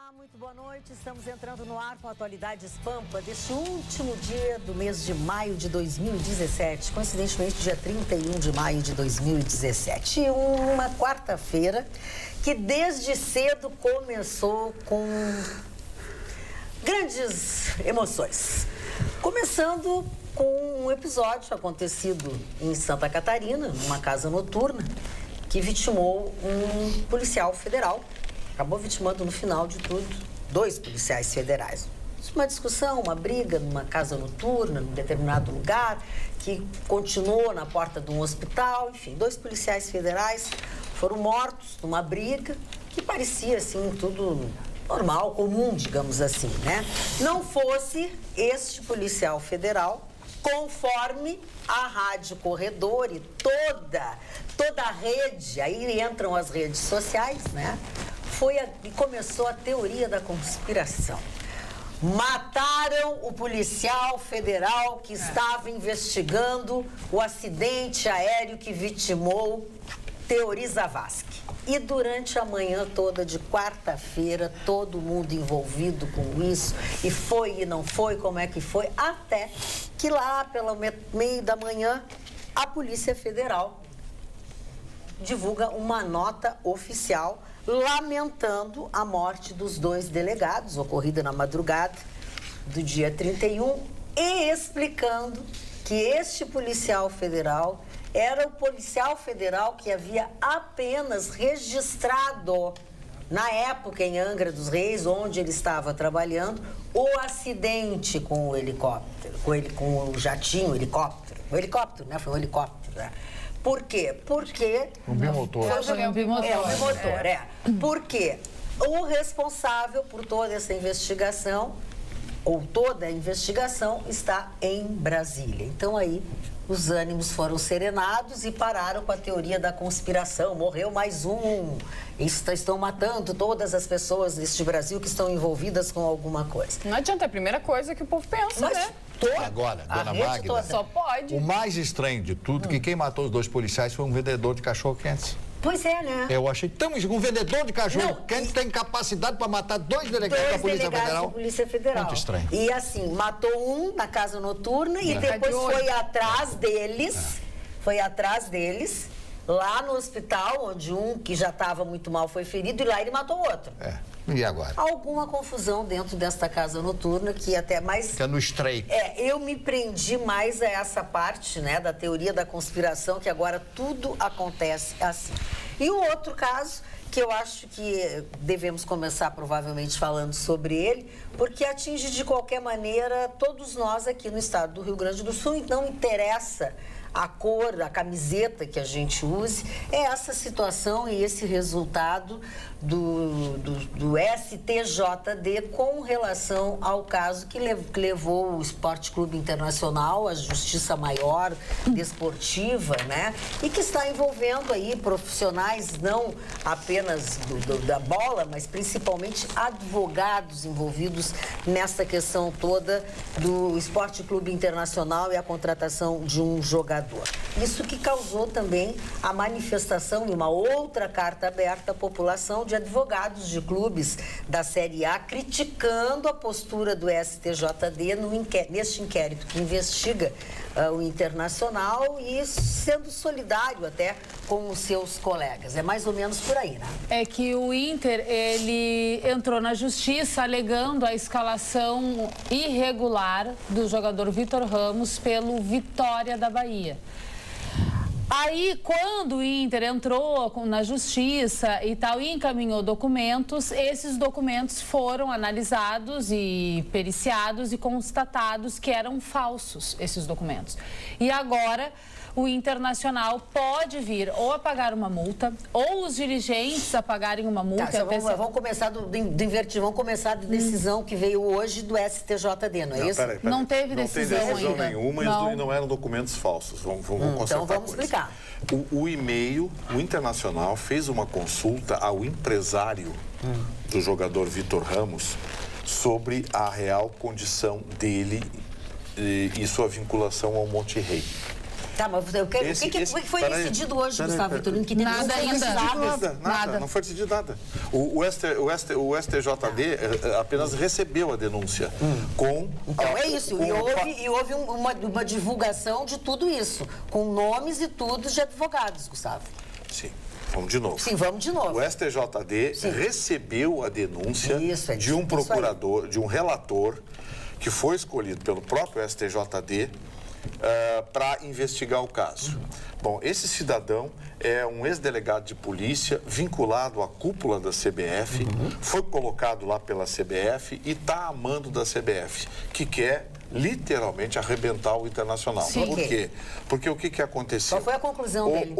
Olá, muito boa noite. Estamos entrando no ar com Atualidades Pampa deste último dia do mês de maio de 2017, coincidentemente dia 31 de maio de 2017. E uma quarta-feira que desde cedo começou com grandes emoções. Começando com um episódio acontecido em Santa Catarina, numa casa noturna, que vitimou um policial federal. Acabou vitimando no final de tudo 2 policiais federais. Uma discussão, uma briga numa casa noturna, num determinado lugar, que continuou na porta de um hospital. Enfim, 2 policiais federais foram mortos numa briga que parecia, assim, tudo normal, comum, digamos assim, né? Não fosse este policial federal, conforme a Rádio Corredor e toda a rede, aí entram as redes sociais, né? E começou a teoria da conspiração. Mataram o policial federal que estava investigando o acidente aéreo que vitimou Teori Zavascki. E durante a manhã toda de quarta-feira, todo mundo envolvido com isso, e foi e não foi, como é que foi, até que lá pelo meio da manhã, a Polícia Federal divulga uma nota oficial lamentando a morte dos 2 delegados, ocorrida na madrugada do dia 31, e explicando que este policial federal era o policial federal que havia apenas registrado, na época em Angra dos Reis, onde ele estava trabalhando, o acidente com o helicóptero, com o jatinho, o helicóptero, né? Foi um helicóptero, né? Por quê? Porque... Um bimotor. Um bimotor, é. Porque o responsável por toda essa investigação, ou toda a investigação, está em Brasília. Então, aí, os ânimos foram serenados e pararam com a teoria da conspiração. Morreu mais um. Estão matando todas as pessoas deste Brasil que estão envolvidas com alguma coisa. Não adianta, é a primeira coisa que o povo pensa, né? Agora, dona Magda, só pode. O mais estranho de tudo, que quem matou os 2 policiais foi um vendedor de cachorro-quente. Pois é, né? Eu achei, estamos um vendedor de cachorro-quente tem capacidade para matar 2 delegados da Polícia Federal. Polícia Federal. Muito estranho. E assim, matou um na casa noturna e depois foi atrás deles, lá no hospital, onde um que já estava muito mal foi ferido, e lá ele matou o outro. E agora? Alguma confusão dentro desta casa noturna que até mais... Fica no estreito. Eu me prendi mais a essa parte, né, da teoria da conspiração, que agora tudo acontece assim. E o outro caso, que eu acho que devemos começar provavelmente falando sobre ele, porque atinge de qualquer maneira todos nós aqui no estado do Rio Grande do Sul, e não interessa a cor, a camiseta que a gente use, é essa situação e esse resultado do STJD com relação ao caso que levou o Esporte Clube Internacional à Justiça Maior Desportiva, né? E que está envolvendo aí profissionais não apenas da bola, mas principalmente advogados envolvidos nessa questão toda do Esporte Clube Internacional e a contratação de um jogador. Isso que causou também a manifestação e uma outra carta aberta à população de advogados de clubes da Série A criticando a postura do STJD neste inquérito que investiga o Internacional e sendo solidário até com os seus colegas. É mais ou menos por aí, né? É que o Inter, ele entrou na justiça alegando a escalação irregular do jogador Vitor Ramos pelo Vitória da Bahia. Aí, quando o Inter entrou na justiça e tal, e encaminhou documentos, esses documentos foram analisados e periciados e constatados que eram falsos, esses documentos. E agora, o Internacional pode vir ou a pagar uma multa, ou os dirigentes a pagarem uma multa. Vamos começar vamos começar da decisão que veio hoje do STJD, não é isso? Peraí. Não teve decisão ainda. Não tem decisão nenhuma e não eram documentos falsos. Vamos consertar então vamos explicar. O e-mail, o Internacional fez uma consulta ao empresário do jogador Vitor Ramos sobre a real condição dele e sua vinculação ao Monterrey. Tá, mas o que foi decidido hoje, Gustavo Vitorino? Que nada ainda. Nada, não foi decidido nada. O STJD apenas recebeu a denúncia com... Então é isso, e houve uma divulgação de tudo isso, com nomes e tudo de advogados, Gustavo. Sim. Vamos de novo. Sim, vamos de novo. O STJD recebeu a denúncia de um procurador, de um relator, que foi escolhido pelo próprio STJD para investigar o caso. Bom, esse cidadão é um ex-delegado de polícia vinculado à cúpula da CBF, foi colocado lá pela CBF e está a mando da CBF, que quer literalmente arrebentar o Internacional. Sim. Por quê? Porque o que aconteceu? Qual foi a conclusão dele?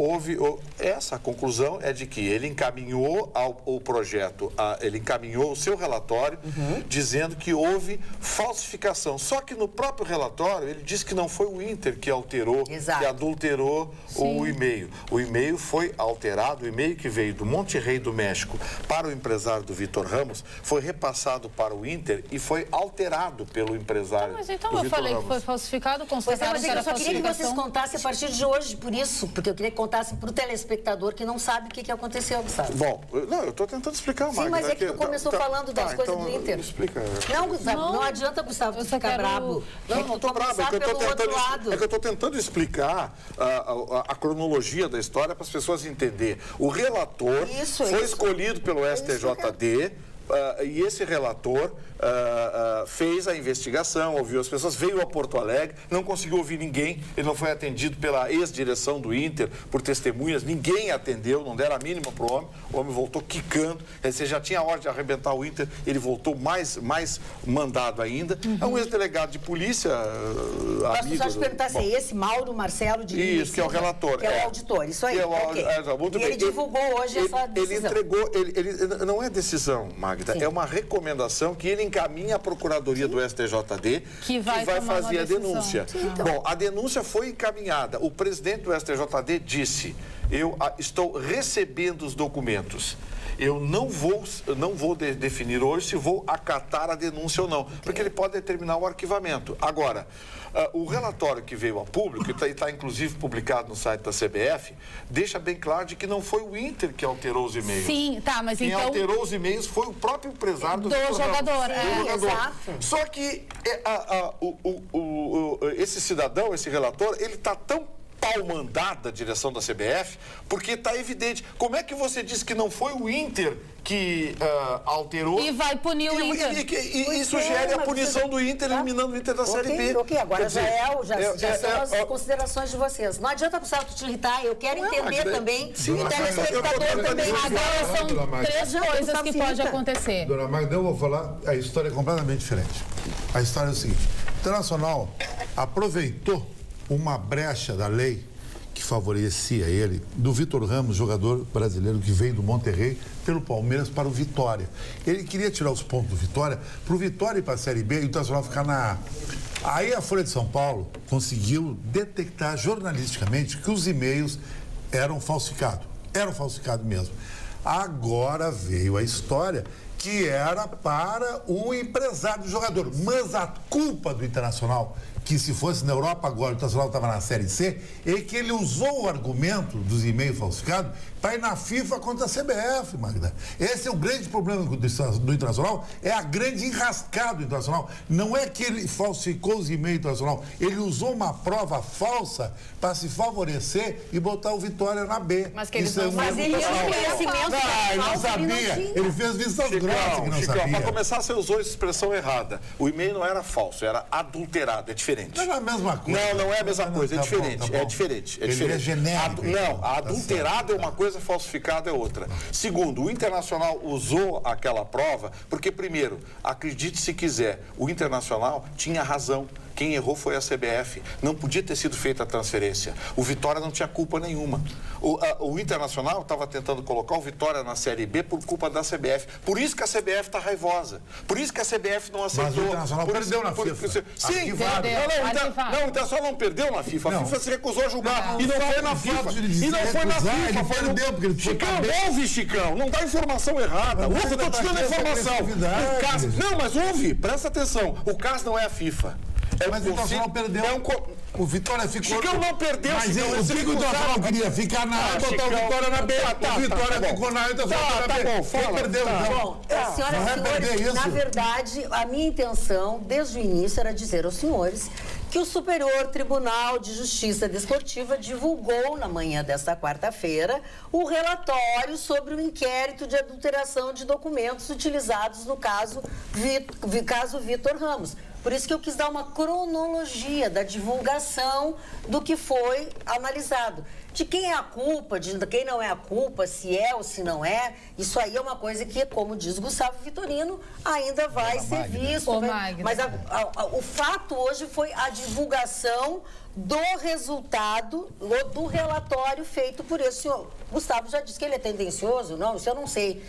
Essa conclusão é de que ele encaminhou o projeto, ele encaminhou o seu relatório dizendo que houve falsificação. Só que no próprio relatório ele disse que não foi o Inter que alterou, que adulterou o e-mail. O e-mail foi alterado, o e-mail que veio do Monterrey do México para o empresário do Vitor Ramos foi repassado para o Inter e foi alterado pelo empresário. Mas então eu falei que foi falsificado, constatado que era falsificação. Eu só queria que vocês contassem a partir de hoje, por isso, porque eu queria que contassem para o telespectador que não sabe o que aconteceu, Gustavo. Bom, não, eu estou tentando explicar, Magda. Sim, mas é que tu começou falando das coisas do Inter. Explica. Não, Gustavo, não adianta, Gustavo, tu ficar brabo. Não estou bravo, é que eu estou tentando explicar a cronologia da história para as pessoas entenderem. O relator foi escolhido pelo STJD e esse relator fez a investigação, ouviu as pessoas, veio a Porto Alegre, não conseguiu ouvir ninguém, ele não foi atendido pela ex-direção do Inter, por testemunhas, ninguém atendeu, não deram a mínima para o homem voltou quicando, você já tinha a ordem de arrebentar o Inter, ele voltou mais mandado ainda. É um ex-delegado de polícia, amigo... Só te perguntar se é esse Mauro Marcelo de Isso, que é o relator. Que é o auditor, isso aí. E ele divulgou hoje essa decisão. Ele entregou, não é decisão, Magda, é uma recomendação que ele encaminha à Procuradoria do STJD, que vai fazer a denúncia. Bom, a denúncia foi encaminhada. O presidente do STJD disse: eu estou recebendo os documentos. Eu não vou definir hoje se vou acatar a denúncia ou não, porque ele pode determinar o arquivamento. Agora, o relatório que veio a público, e está inclusive publicado no site da CBF, deixa bem claro de que não foi o Inter que alterou os e-mails. Sim, tá, mas Quem então... alterou os e-mails foi o próprio empresário do jogador. Exato. Só que esse cidadão, esse relator, ele está tão pau-mandado da direção da CBF, porque está evidente. Como é que você diz que não foi o Inter que alterou? E vai punir o Inter. E isso gera a punição do Inter, eliminando o Inter da Série B. Ok, agora já são as considerações de vocês. Não adianta, Gustavo, tu te irritar, eu quero entender também, e o telespectador também. Agora são três coisas que podem acontecer. Dona Magda, eu vou falar, a história é completamente diferente. A história é o seguinte: o Internacional aproveitou uma brecha da lei que favorecia ele, do Vitor Ramos, jogador brasileiro que veio do Monterrey pelo Palmeiras para o Vitória. Ele queria tirar os pontos do Vitória, para o Vitória ir para a Série B e o Internacional ficar na A. Aí a Folha de São Paulo conseguiu detectar jornalisticamente que os e-mails eram falsificados. Eram falsificados mesmo. Agora veio a história que era para o empresário do jogador. Mas a culpa do Internacional, que se fosse na Europa agora, o Internacional estava na Série C, é que ele usou o argumento dos e-mails falsificados para ir na FIFA contra a CBF, Magda. Esse é o grande problema do Internacional, é a grande enrascada do Internacional. Não é que ele falsificou os e-mails do Internacional, ele usou uma prova falsa para se favorecer e botar o Vitória na B. Mas que eles não faziam conhecimento. Ele não sabia, ele fez vistas grossas que não sabia. Para começar, você usou essa expressão errada. O e-mail não era falso, era adulterado, é diferente. Não é a mesma coisa. Não é a mesma coisa, é diferente. É diferente. Ele é genérico. Não, adulterado é uma coisa, falsificado é outra. Segundo, o Internacional usou aquela prova porque, primeiro, acredite se quiser, o Internacional tinha razão. Quem errou foi a CBF. Não podia ter sido feita a transferência. O Vitória não tinha culpa nenhuma. O Internacional estava tentando colocar o Vitória na Série B por culpa da CBF. Por isso que a CBF está raivosa. Por isso que a CBF não aceitou. Mas o Internacional perdeu na FIFA. Sim, não, o Internacional não perdeu na FIFA. A FIFA se recusou a julgar. E não foi na FIFA. E não foi na FIFA. Ele perdeu porque ele Chicão, ouve, Chicão. Não dá informação errada. Ouve, eu estou te dando informação. Não, mas ouve, presta atenção. O caso não é a FIFA. Mas o Internacional perdeu. O Vitória ficou... Chicão não perdeu, Mas Chicão, o que o Internacional queria? Ficar na A, botar o Vitória na B. O Vitória ficou na A, então ficou na B. Bom, fala. Perdeu, Bom, senhoras e senhores, na verdade, a minha intenção, desde o início, era dizer aos senhores que o Superior Tribunal de Justiça Desportiva divulgou, na manhã desta quarta-feira, o relatório sobre o inquérito de adulteração de documentos utilizados no caso Vitor Ramos. Por isso que eu quis dar uma cronologia da divulgação do que foi analisado. De quem é a culpa, de quem não é a culpa, se é ou se não é, isso aí é uma coisa que, como diz Gustavo Vitorino, ainda vai ser visto. Mas o fato hoje foi a divulgação do resultado, do relatório feito por esse senhor. Gustavo já disse que ele é tendencioso, não, isso eu não sei.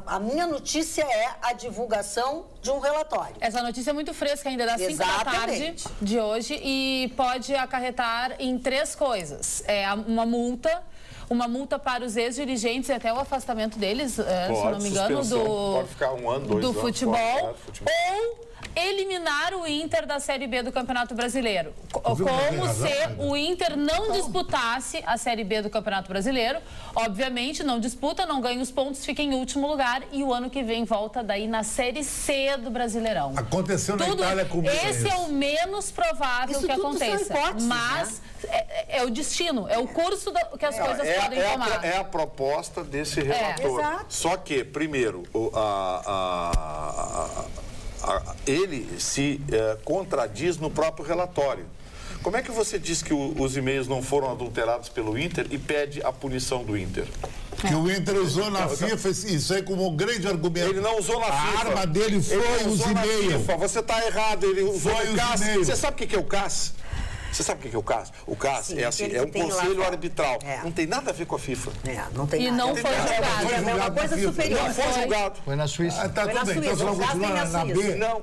A minha notícia é a divulgação de um relatório. Essa notícia é muito fresca ainda, das 5 da tarde de hoje, e pode acarretar em 3 coisas. Uma multa para os ex-dirigentes e até o afastamento deles, se eu não me engano, pode ficar 1 ano, 2 anos, do futebol, ou eliminar o Inter da Série B do Campeonato Brasileiro. Como se o Inter não disputasse a Série B do Campeonato Brasileiro. Obviamente, não disputa, não ganha os pontos, fica em último lugar e o ano que vem volta daí na Série C do Brasileirão. Aconteceu na Itália com esse é o menos provável que aconteça. Mas é o destino, é o curso que as coisas podem tomar. É a proposta desse relator. Só que, primeiro, ele se contradiz no próprio relatório. Como é que você diz que os e-mails não foram adulterados pelo Inter e pede a punição do Inter? Que o Inter usou na FIFA, isso aí como um grande argumento. Ele não usou na FIFA. A arma dele foi os e-mails. Você está errado, ele usou o CAS. Você sabe o que é o CAS? Você sabe o que é o CAS? O CAS é um conselho arbitral. Não tem nada a ver com a FIFA. Não tem nada. E não foi julgado. É uma coisa superior. Não foi julgado. Foi na Suíça. Tá tudo bem. Então você vai continuar na B? Não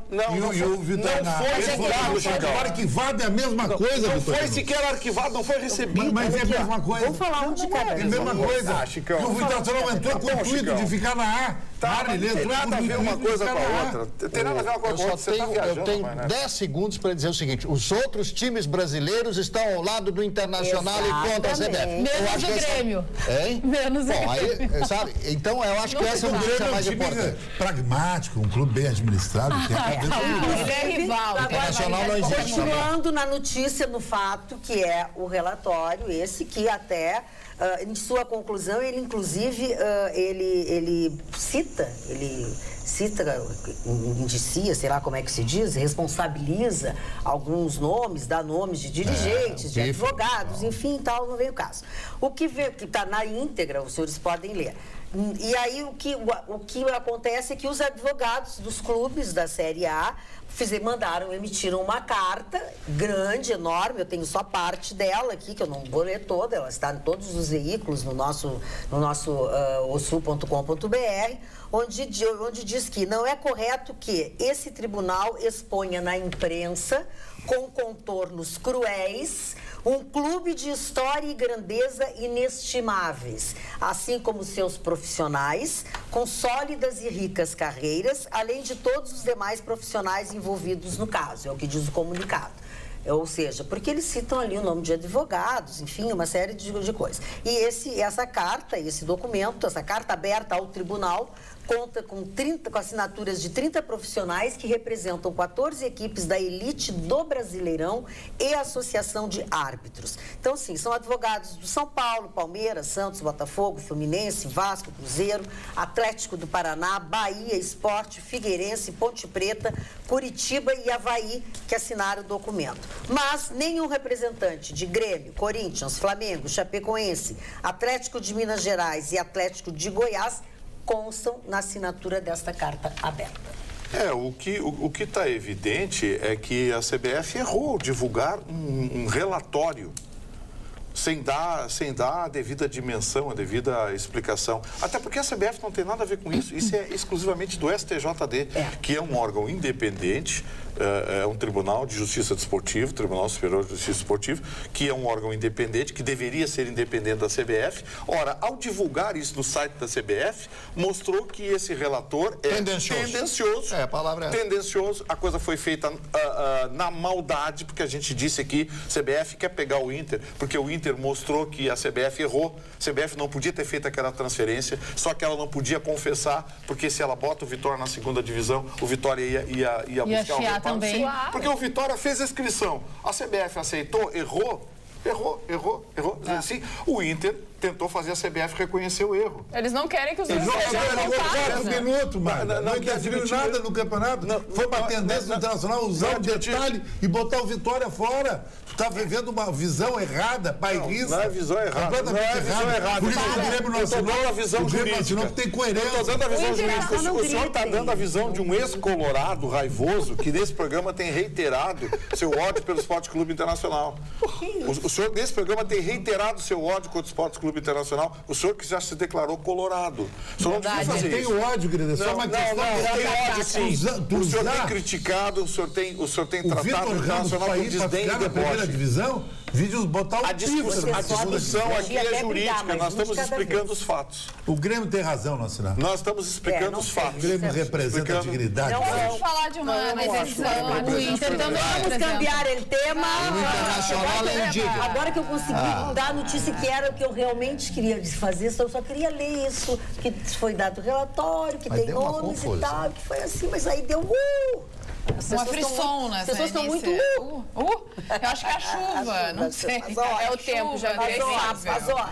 foi julgado, Chicão. Arquivado é a mesma coisa, Não foi sequer arquivado, não foi recebido. Mas é a mesma coisa. Vamos falar um de cada vez. É a mesma coisa. Que o Internacional entrou com o intuito de ficar na A. Não tem nada a ver uma coisa com a outra. Tem nada a ver uma coisa com a outra. Eu tenho 10 segundos para dizer o seguinte: os outros times brasileiros estão ao lado do Internacional e contra a CBF. Menos o Grêmio. Menos o Grêmio. Aí, sabe? Então, eu acho que essa notícia é mais importante. Pragmático, um clube bem administrado. Ele é rival. O Internacional não existe. Continuando na notícia, no fato que é o relatório, esse que até... em sua conclusão, ele inclusive ele cita, indicia, sei lá como é que se diz, responsabiliza alguns nomes, dá nomes de dirigentes, de advogados, enfim, tal, não vem o caso. O que está na íntegra, os senhores podem ler. E aí o que acontece é que os advogados dos clubes da Série A emitiram uma carta grande, enorme, eu tenho só parte dela aqui, que eu não vou ler toda, ela está em todos os veículos no nosso osul.com.br, onde diz que não é correto que esse tribunal exponha na imprensa, com contornos cruéis, um clube de história e grandeza inestimáveis, assim como seus profissionais, com sólidas e ricas carreiras, além de todos os demais profissionais envolvidos no caso, é o que diz o comunicado. Ou seja, porque eles citam ali o nome de advogados, enfim, uma série de coisas. E essa carta, esse documento, essa carta aberta ao tribunal, conta com assinaturas de 30 profissionais que representam 14 equipes da elite do Brasileirão e Associação de Árbitros. Então, sim, são advogados do São Paulo, Palmeiras, Santos, Botafogo, Fluminense, Vasco, Cruzeiro, Atlético do Paraná, Bahia, Sport, Figueirense, Ponte Preta, Curitiba e Avaí, que assinaram o documento. Mas nenhum representante de Grêmio, Corinthians, Flamengo, Chapecoense, Atlético de Minas Gerais e Atlético de Goiás constam na assinatura desta carta aberta. O que está evidente é que a CBF errou ao divulgar um relatório sem dar a devida dimensão, a devida explicação. Até porque a CBF não tem nada a ver com isso. Isso é exclusivamente do STJD, que é um órgão independente, é um Tribunal de Justiça Desportiva, Tribunal Superior de Justiça Desportiva, que é um órgão independente, que deveria ser independente da CBF. Ora, ao divulgar isso no site da CBF, mostrou que esse relator é tendencioso. A palavra é tendencioso. A coisa foi feita na maldade, porque a gente disse aqui, CBF quer pegar o Inter, porque o Inter mostrou que a CBF errou. A CBF não podia ter feito aquela transferência, só que ela não podia confessar, porque se ela bota o Vitória na segunda divisão, o Vitória ia buscar o reparo. Também. Porque o Vitória fez a inscrição. A CBF aceitou, errou. Assim, o Inter tentou fazer a CBF reconhecer o erro. Eles não querem que os Eles jogadores jogam 4 minutos, mano. Não interferiu nada no campeonato. Foi uma tendência do Internacional usar o detalhe e botar o Vitória fora. Tu tá vivendo uma visão errada, bairrista. Não é visão errada. Completamente errada. Por isso o Grêmio não assinou. A visão jurídica. Não tem coerência. Eu tô dando a visão jurídica. O senhor está dando a visão de um ex-colorado raivoso que nesse programa tem reiterado seu ódio pelo Esporte Clube Internacional. O senhor nesse programa tem reiterado seu ódio contra o Esporte Clube Internacional. O senhor que já se declarou colorado. O senhor não devia fazer isso. Tem ódio, querida. Só uma questão. Tem ódio, sim. O senhor tem criticado, o senhor tem tratado o Internacional com desdém e deboche. Divisão, vídeos botar o A discussão aqui é jurídica, nós estamos explicando os fatos. O Grêmio tem razão, não assinar. Nós estamos explicando os fatos. O Grêmio representa a dignidade. Vamos falar de uma decisão. O Inter também. Vamos cambiar o tema. O Internacional é indigno. Agora que eu consegui dar a notícia que era o que eu realmente queria fazer, eu só queria ler isso, que foi dado o relatório, que tem nomes e tal, que foi assim, mas aí deu... Uma frisson, né? As pessoas estão muito... Eu acho que é a chuva, não sei. É o tempo, já passou.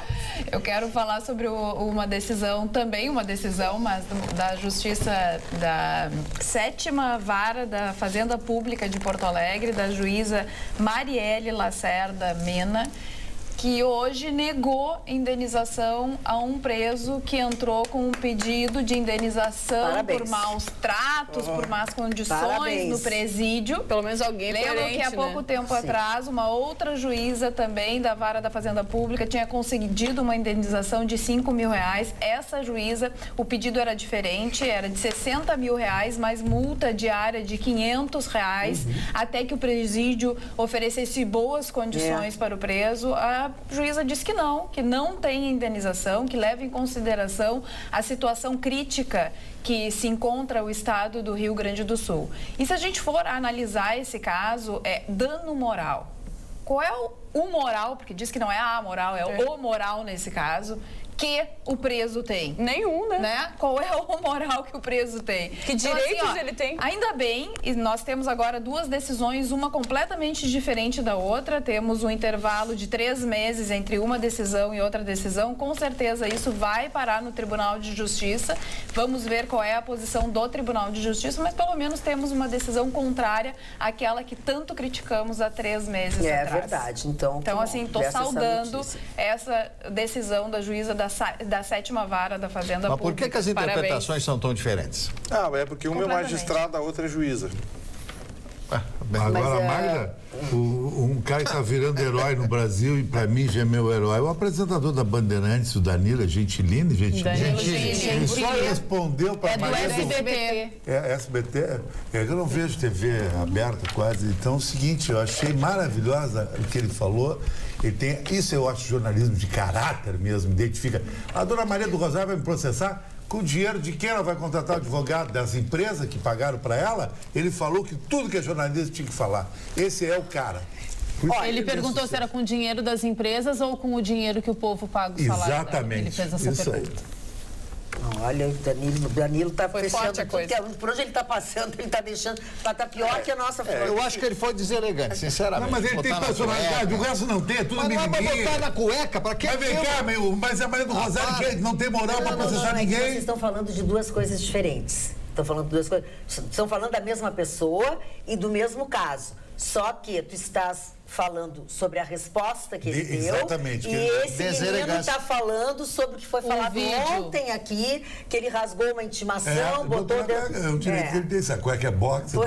Eu quero falar sobre uma decisão, também uma decisão, mas da Justiça da 7ª Vara da Fazenda Pública de Porto Alegre, da juíza Marielle Lacerda Mena, que hoje negou indenização a um preso que entrou com um pedido de indenização por maus tratos, por más condições no presídio. Pelo menos alguém Lembram que há pouco tempo atrás, uma outra juíza também da Vara da Fazenda Pública tinha concedido uma indenização de R$5 mil. Essa juíza, o pedido era diferente, era de R$60 mil, mais multa diária de R$500, até que o presídio oferecesse boas condições para o preso. A juíza disse que não tem indenização, que leva em consideração a situação crítica que se encontra o estado do Rio Grande do Sul. E se a gente for analisar esse caso, é dano moral. Qual é o moral, porque diz que não é a moral, é o moral nesse caso, que o preso tem? Nenhum, né? Qual é o moral que o preso tem? Que direitos ele tem? Ainda bem, e nós temos agora 2 decisões, uma completamente diferente da outra. Temos um intervalo de 3 meses entre uma decisão e outra decisão. Com certeza isso vai parar no Tribunal de Justiça. Vamos ver qual é a posição do Tribunal de Justiça, mas pelo menos temos uma decisão contrária àquela que tanto criticamos há 3 meses atrás. É verdade. Então assim, estou saudando essa decisão da juíza da 7ª Vara da Fazenda Pública. Mas por que as interpretações são tão diferentes? É porque uma é magistrada, a outra é juíza. Agora, Magda, um cara que está virando herói no Brasil, e para mim já é meu herói, o apresentador da Bandeirantes, o Danilo Gentilini. Ele só respondeu para a Maria do SBT. SBT? Eu não vejo TV aberta quase. Então, é o seguinte, eu achei maravilhosa o que ele falou. Isso eu acho jornalismo de caráter mesmo, identifica. A dona Maria do Rosário vai me processar com o dinheiro de quem ela vai contratar o advogado, das empresas que pagaram para ela. Ele falou que tudo que é jornalista tinha que falar. Esse é o cara. Ele perguntou se era com o dinheiro das empresas ou com o dinheiro que o povo paga o salário. Exatamente. Ele fez essa pergunta. Olha, o Danilo está fechando tudo. Por onde ele está passando, ele está deixando. Está pior que a nossa flor. Eu acho que ele foi deselegante, sinceramente. Mas ele tem personalidade, o resto não tem, é tudo mimimi. Mas não vai botar na cueca, para quem? Mas vem cá, mas a Maria do Rosário que não tem moral para processar ninguém. Vocês estão falando de 2 coisas diferentes. Estão falando da mesma pessoa e do mesmo caso. Só que tu estás falando sobre a resposta que ele deu. Exatamente. E esse menino está falando sobre o que foi falado ontem aqui, que ele rasgou uma intimação, botou dentro... É o direito que ele tem, essa cueca é boxe,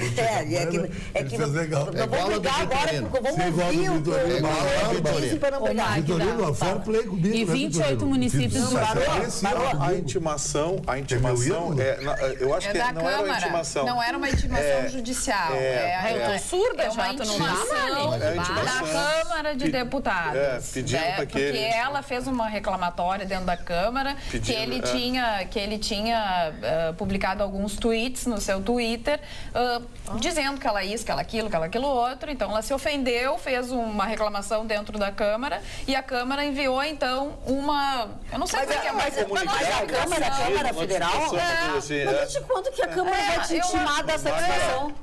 é que fez legal. Não vamos brigar agora, porque vamos ouvir o que dizem para não brigar. Vitorino, fair play comigo. E 28 municípios do A intimação eu acho que não era uma intimação. Não era uma intimação judicial. Eu tô surda já, tu não intimação da Câmara de Deputados. Pedindo para que porque ela fez uma reclamatória dentro da Câmara que ele tinha publicado alguns tweets no seu Twitter dizendo que ela isso, que ela aquilo outro. Então ela se ofendeu, fez uma reclamação dentro da Câmara e a Câmara enviou então uma... Eu não sei como é que é, mas a Câmara Federal... Mas desde quando que a Câmara vai te intimar dessa situação?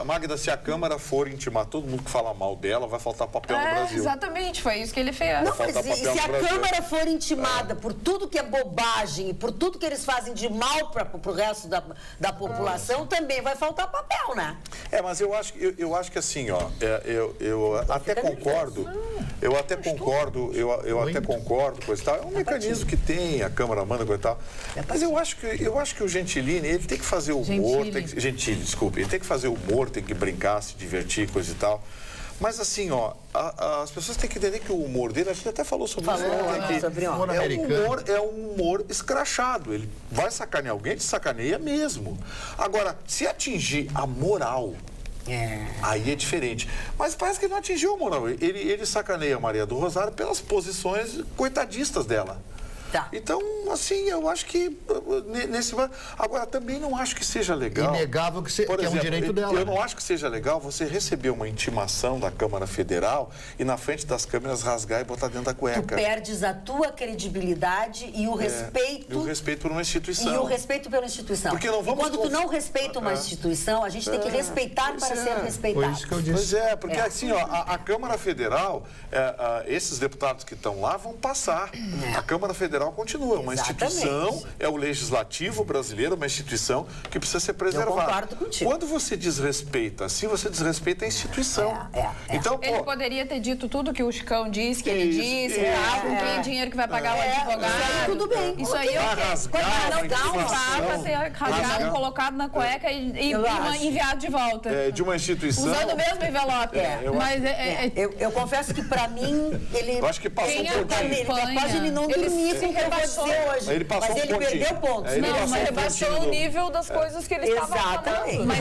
Magda, se a Câmara for intimar todo mundo que fala mal dela, vai faltar papel no Brasil. Exatamente, foi isso que ele fez. Não, mas se a Câmara for intimada por tudo que é bobagem e por tudo que eles fazem de mal para o resto da população, também vai faltar papel, né? Mas eu acho que assim, ó, eu até concordo, coisa e tal. É um mecanismo que tem, a Câmara manda, coisa e tal. Mas eu acho que o Gentilini, ele tem que fazer humor, Gentili, desculpe, ele tem que fazer humor, tem que brincar, se divertir, coisa e tal. Mas assim, ó, as pessoas têm que entender que o humor dele, a gente até falou sobre isso, é um humor escrachado. Ele vai sacanear alguém, ele sacaneia mesmo. Agora, se atingir a moral, aí é diferente. Mas parece que ele não atingiu a moral. Ele sacaneia a Maria do Rosário pelas posições coitadistas dela. Tá. Então, assim, eu acho que agora, também não acho que seja legal. Inegável que é um direito dela. Eu não acho que seja legal você receber uma intimação da Câmara Federal e na frente das câmeras rasgar e botar dentro da cueca. Tu perdes a tua credibilidade e o respeito. E o respeito por uma instituição. E o respeito pela instituição. Porque não vamos quando tu não respeita uma instituição, a gente tem que respeitar para ser respeitado. Foi isso que eu disse. Pois porque assim, ó, a Câmara Federal, esses deputados que estão lá vão passar. A Câmara Federal continua, uma instituição, é o legislativo brasileiro, uma instituição que precisa ser preservada. Eu concordo contigo. Quando você desrespeita, assim você desrespeita a instituição. Então, ele poderia ter dito tudo que o Chicão disse, que ele disse, com quem dinheiro que vai pagar o advogado. Isso aí tudo bem. Isso aí não dá um vá para ser rasgado, colocado na cueca e enviado de volta. De uma instituição. Usando o mesmo envelope. Eu confesso que para mim, ele... Eu acho que passou um pontinho. Pode ele não dormir. Ele passou hoje, ele passou mas ele perdeu pontos. Não, mas ele baixou o nível das coisas que ele estava falando. Mas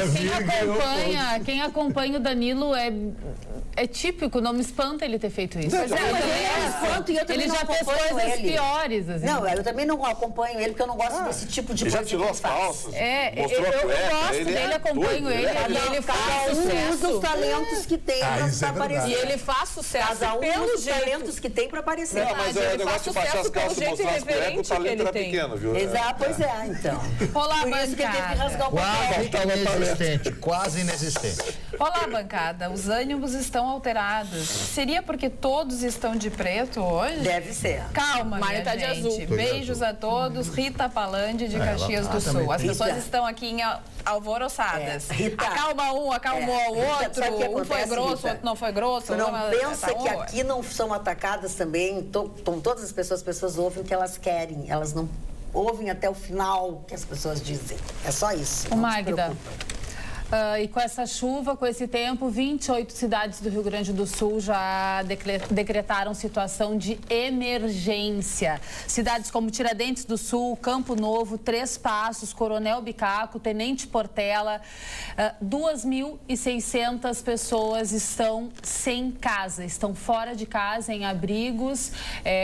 quem acompanha o Danilo é típico, não me espanta ele ter feito isso. Ele já fez coisas piores. Assim. Não, eu também não acompanho ele, porque eu não gosto desse tipo de coisa. Já tirou as calças? Eu gosto dele, acompanho ele. E ele faz sucesso. Os talentos que tem para aparecer. E ele faz sucesso. Cada um dos talentos que tem para aparecer. Não, mas o negócio de baixar as calças e mostrar as cuecas, o talento era pequeno, viu? Exato, pois então. Olá, por isso que ele teve que rasgar o papel. Quase inexistente. Olá, bancada. Os ânimos estão alterados. Seria porque todos estão de preto hoje? Deve ser. Calma, minha tá gente. de azul. Beijos a todos. Rita Palandi, de Caxias do Sul. As pessoas estão aqui alvoroçadas. Acalma um, acalmou o outro. Um foi grosso, o outro não foi grosso. Tu não pensa que aqui não são atacadas também? Todas as pessoas ouvem o que elas querem. Elas não ouvem até o final o que as pessoas dizem. É só isso. Magda. E com essa chuva, com esse tempo, 28 cidades do Rio Grande do Sul já decretaram situação de emergência. Cidades como Tiradentes do Sul, Campo Novo, Três Passos, Coronel Bicaco, Tenente Portela. 2.600 pessoas estão sem casa, estão fora de casa, em abrigos,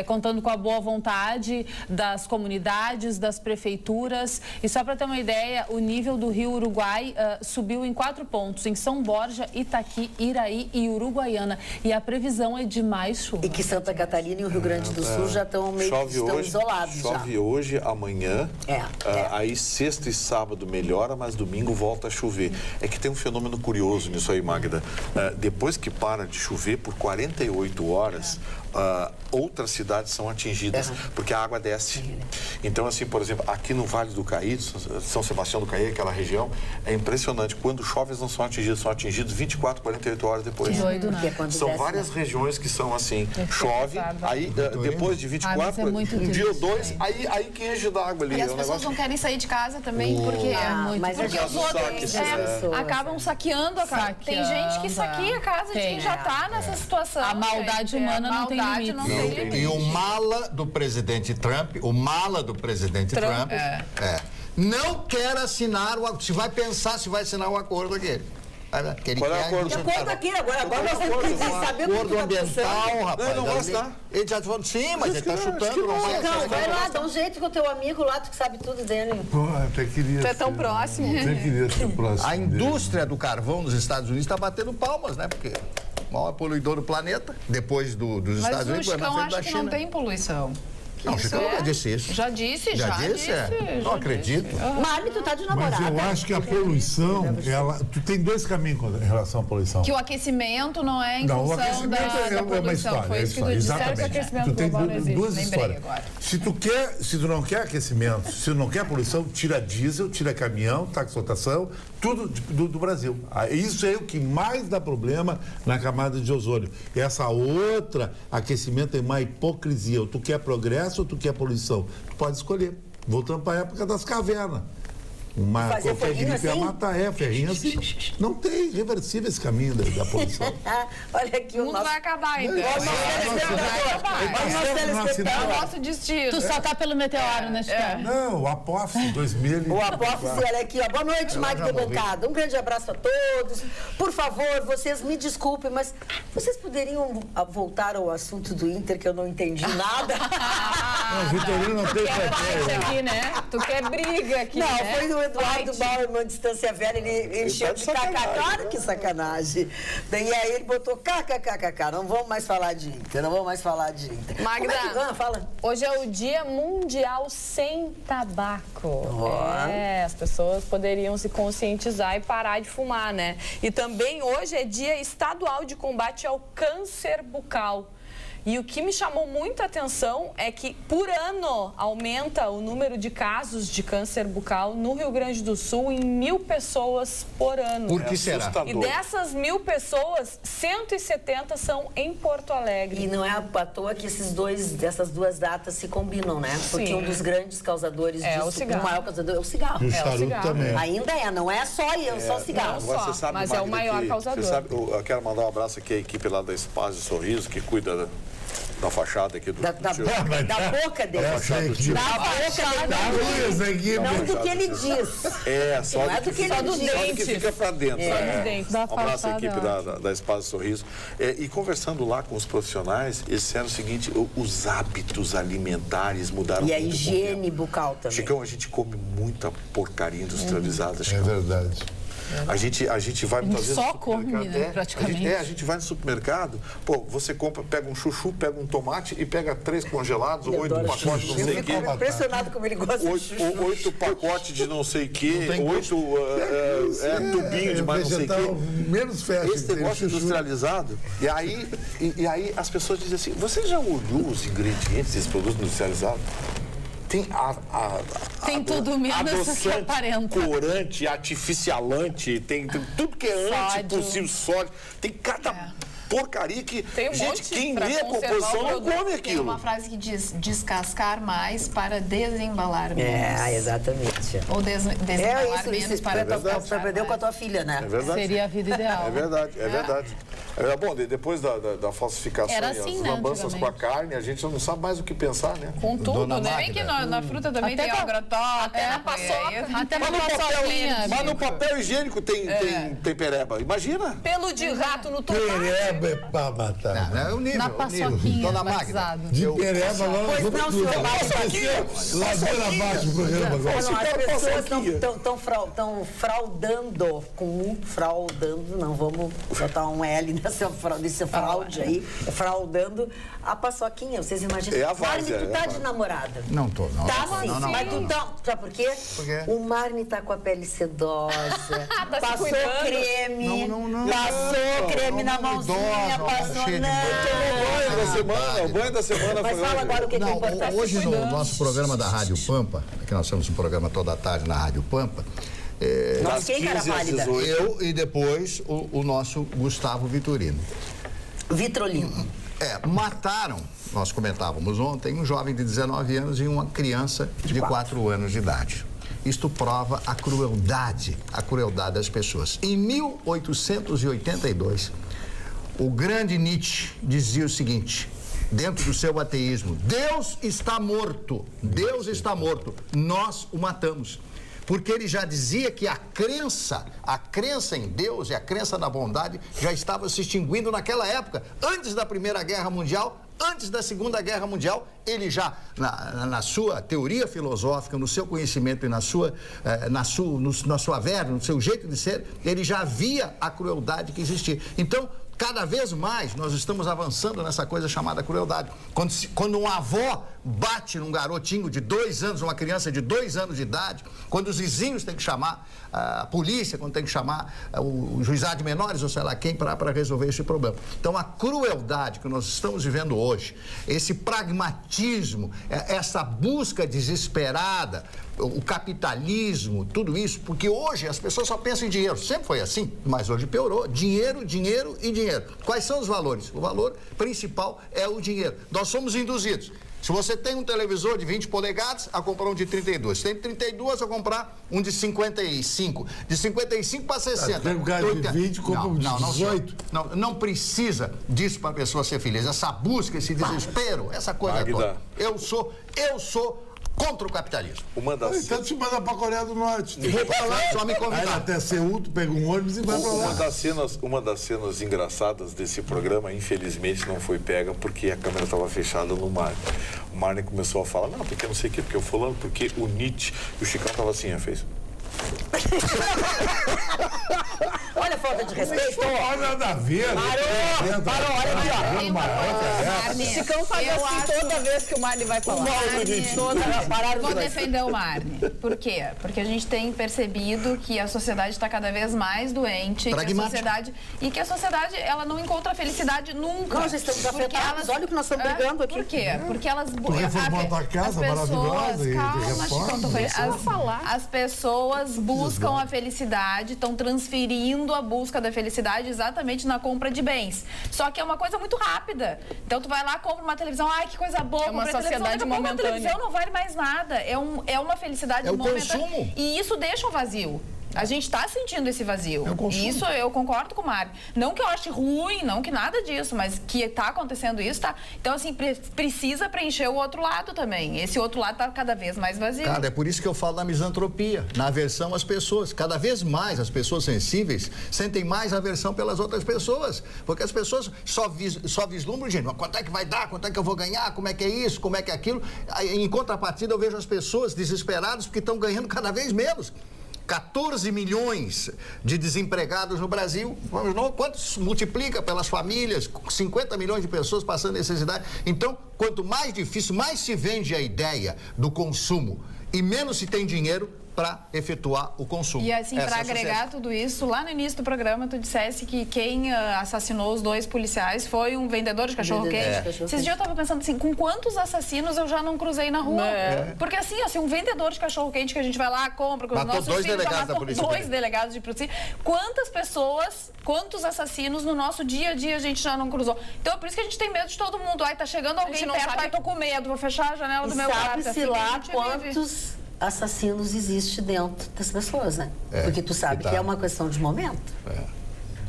contando com a boa vontade das comunidades, das prefeituras. E só para ter uma ideia, o nível do Rio Uruguai subiu em 4 pontos, em São Borja, Itaqui, Iraí e Uruguaiana. E a previsão é de mais chuva. E que Santa Catarina e o Rio Grande do Sul já estão meio isolados. Chove hoje, amanhã. Aí sexta e sábado melhora, mas domingo volta a chover. É que tem um fenômeno curioso nisso aí, Magda. Depois que para de chover por 48 horas, outras cidades são atingidas, porque a água desce. Então, assim, por exemplo, aqui no Vale do Caí, São Sebastião do Caí, aquela região, é impressionante. quando chove eles não são atingidos 24, 48 horas depois. Que doido, né? São várias regiões que são assim, chove, aí depois de 24, um dia ou dois, aí que enche d'água ali. E as pessoas não querem sair de casa também, porque os outros acabam saqueando a casa. Tem gente que saqueia a casa de quem já está nessa situação. A maldade humana não tem limite. E o mala do presidente Trump, não quer assinar se vai pensar se vai assinar o acordo aquele. Qual é o acordo? Que acordo aqui agora nós temos que saber o que acordo ambiental, rapaz. Não vai assinar. Ele já falou, sim, mas ele está chutando. Não, vai lá, dá um jeito com o teu amigo lá, tu que sabe tudo dele. Pô, até queria. Tu é tão próximo. Até queria ser próximo. A indústria do carvão nos Estados Unidos está batendo palmas, né? Porque o maior poluidor do planeta, depois dos Estados Unidos, mas o na Chicão frente da acha que China. não tem poluição. Não, o Chicão já disse isso. Já disse? Não acredito. Mari, tu tá de namorada. Mas eu acho que a poluição, tu tem dois caminhos em relação à poluição. Que o aquecimento não é em Não, o função aquecimento da poluição. uma história. Foi isso que tu disse. Exatamente. Que o aquecimento Tu tem global não existe. duas Lembrei histórias. agora. Se tu não quer aquecimento, se tu não quer poluição, tira diesel, tira caminhão, táxi lotação, tudo do Brasil. Isso é o que mais dá problema na camada de ozônio. E essa outra, aquecimento é uma hipocrisia. Ou tu quer progresso ou tu quer poluição. Tu pode escolher. Voltando para a época das cavernas. Qualquer gripe ia matar, ferrinho assim. Não tem reversível esse caminho da poluição. Olha aqui O mundo vai acabar, então. É o nosso destino. Tu só tá pelo meteoro, né, Chicão? Não, o Apófise 2000. O Apófise, olha aqui, ó. Boa noite, Magda Bancada. Um grande abraço a todos. Por favor, vocês me desculpem, mas vocês poderiam voltar ao assunto do Inter, que eu não entendi nada? Não, Vitorino não tem aqui, né? Tu quer briga aqui, não, né? foi do Eduardo Bauer, uma distância velha, ele encheu de kkk. Claro que sacanagem. E aí ele botou kkkk. Não vamos mais falar de Inter, Magda, fala. Hoje é o Dia Mundial Sem Tabaco. As pessoas poderiam se conscientizar e parar de fumar, né? E também hoje é Dia Estadual de Combate ao Câncer Bucal. E o que me chamou muita atenção é que, por ano, aumenta o número de casos de câncer bucal no Rio Grande do Sul em 1.000 pessoas por ano. Por que será? E dessas 1.000 pessoas, 170 são em Porto Alegre. E não é à toa que essas duas datas se combinam, né? Porque Sim. um dos grandes causadores disso, o cigarro. o maior causador é o cigarro. E o charuto também. Ainda não é só o cigarro. Você sabe, mas é o Magda, maior causador. Você sabe, eu quero mandar um abraço aqui à equipe lá da Espaço e Sorriso, que cuida da fachada aqui do... Da boca dele. Da boca dele. Não do que ele diz. Só não é do que ele diz. Só do que fica pra dentro. Só dos dentes. Um abraço à equipe da Espaço e Sorriso. E conversando lá com os profissionais, eles disseram o seguinte, os hábitos alimentares mudaram muito. E a higiene bucal também. Chicão, a gente come muita porcaria industrializada, Chicão. É verdade. A gente vai muitas vezes só come, né, praticamente. A gente vai no supermercado, você pega um chuchu, pega um tomate e pega 3 congelados, ou 8 pacotes de não sei o quê. Eu fico impressionado como ele gosta de chuchu. 8 pacotes de não sei o quê, 8 tubinhos de mais não sei o quê. Menos festa. Esse negócio industrializado. E aí as pessoas dizem assim, você já olhou os ingredientes desse produto industrializado? Tem tudo menos o que aparenta. Corante, artificialante, tem tudo que é antipossível, sólido. Tem cada porcaria que, quem lê a composição não come aquilo. Tem uma frase que diz descascar mais para desembalar menos. Exatamente. Ou desembalar menos para você aprendeu com a tua filha, né? É verdade. Seria a vida ideal. É verdade. Bom, depois da falsificação Era e assim, as né, lambanças com a carne, a gente não sabe mais o que pensar, né? Com tudo, né? Bem que na fruta também Até tem agrotóxico. até na paçoca. Até na paçoquinha. Mas no papel higiênico tem pereba. Imagina. Pelo de rato no tomate. Pereba é pra matar. Não, é o nível. Na paçoquinha, Dona Magda. batizado. De pereba, ladeira abaixo do programa agora. As pessoas estão fraudando, não, vamos botar um L nesse fraude aí, fraudando a paçoquinha. Vocês imaginam? É a Várzea. Marne, tu tá de namorada. Não tô, não. Tá sim, não. mas tu tá... Sabe por quê? Por quê? O Marne tá com a pele sedosa, passou cuidando. creme, Não. passou creme na mãozinha, passou... cheio de O banho da semana Mas foi fala hoje. agora o que é importante. Hoje no nosso programa da Rádio Pampa, que nós temos um programa toda a tarde na Rádio Pampa, Nossa, quem era válida? Eu e depois o nosso Gustavo Vitorino. Vitrolino. Mataram, nós comentávamos ontem, um jovem de 19 anos e uma criança de 4 anos de idade. Isto prova a crueldade das pessoas. Em 1882, o grande Nietzsche dizia o seguinte, dentro do seu ateísmo: Deus está morto, nós o matamos. Porque ele já dizia que a crença em Deus e a crença na bondade já estava se extinguindo naquela época, antes da Primeira Guerra Mundial, antes da Segunda Guerra Mundial. Ele já, na sua teoria filosófica, no seu conhecimento e na sua verve, no seu jeito de ser, ele já via a crueldade que existia. Então, cada vez mais nós estamos avançando nessa coisa chamada crueldade. Quando uma avó bate num garotinho de 2 anos, uma criança de 2 anos de idade, quando os vizinhos têm que chamar a polícia, quando tem que chamar o juizado de menores ou sei lá quem para resolver esse problema. Então a crueldade que nós estamos vivendo hoje, esse pragmatismo, essa busca desesperada, o capitalismo, tudo isso, porque hoje as pessoas só pensam em dinheiro. Sempre foi assim, mas hoje piorou. Dinheiro, dinheiro e dinheiro. Quais são os valores? O valor principal é o dinheiro. Nós somos induzidos. Se você tem um televisor de 20 polegadas, a comprar um de 32. Se tem 32, a comprar um de 55. De 55 para 60. Tem um cara de 20, compra um de 18. Não precisa disso para a pessoa ser feliz. Essa busca, esse desespero, essa coisa toda. Eu sou contra o capitalismo. Então te manda pra Coreia do Norte. Vou pra lá, só me convidar. Aí até Seul, tu pega um ônibus e vai pra lá. Uma das cenas engraçadas desse programa, infelizmente, não foi pega porque a câmera estava fechada no Marne. O Marne começou a falar, não, porque não sei o quê, porque o fulano, porque o Nietzsche, e o Chicão estava assim, fez... Olha a falta de respeito. Olha nada a ver. Parou, olha aqui, ó. O Chicão faz assim toda vez que o Marne vai falar. Vou defender o Marne. Por quê? Porque a gente tem percebido que a sociedade está cada vez mais doente. Que a sociedade ela não encontra felicidade nunca. Nós estamos afetados. Olha o que nós estamos brigando aqui. Por quê? Porque elas... Tu reformou a tua casa maravilhosa e as pessoas buscam a felicidade, estão transferindo a busca da felicidade exatamente na compra de bens. Só que é uma coisa muito rápida. Então tu vai lá, compra uma televisão, ai que coisa boa, é uma sociedade momentânea. Uma televisão não vale mais nada. É uma felicidade momentânea. Consumo. E isso deixa um vazio. A gente está sentindo esse vazio. Isso eu concordo com o Mário. Não que eu ache ruim, não que nada disso, mas que está acontecendo isso, tá? Então, assim, precisa preencher o outro lado também. Esse outro lado está cada vez mais vazio. Cara, é por isso que eu falo da misantropia, na aversão às pessoas. Cada vez mais as pessoas sensíveis sentem mais aversão pelas outras pessoas. Porque as pessoas só vislumbram, gente, quanto é que vai dar, quanto é que eu vou ganhar, como é que é isso, como é que é aquilo. Em contrapartida, eu vejo as pessoas desesperadas porque estão ganhando cada vez menos. 14 milhões de desempregados no Brasil, quantos multiplica pelas famílias, 50 milhões de pessoas passando necessidade. Então, quanto mais difícil, mais se vende a ideia do consumo e menos se tem dinheiro para efetuar o consumo. E assim, para agregar tudo isso, lá no início do programa tu dissesse que quem assassinou os 2 policiais foi um vendedor de cachorro-quente. Esses dias eu tava pensando assim, com quantos assassinos eu já não cruzei na rua? Porque assim, um vendedor de cachorro-quente que a gente vai lá, compra, com os nossos filhos, já matou 2 delegados de polícia. Quantas pessoas, quantos assassinos no nosso dia a dia a gente já não cruzou? Então é por isso que a gente tem medo de todo mundo. Ai, tá chegando alguém perto, ai, tô com medo, vou fechar a janela do meu quarto. Sabe-se lá quantos assassinos existe dentro das pessoas, né? Porque tu sabe que é uma questão de momento.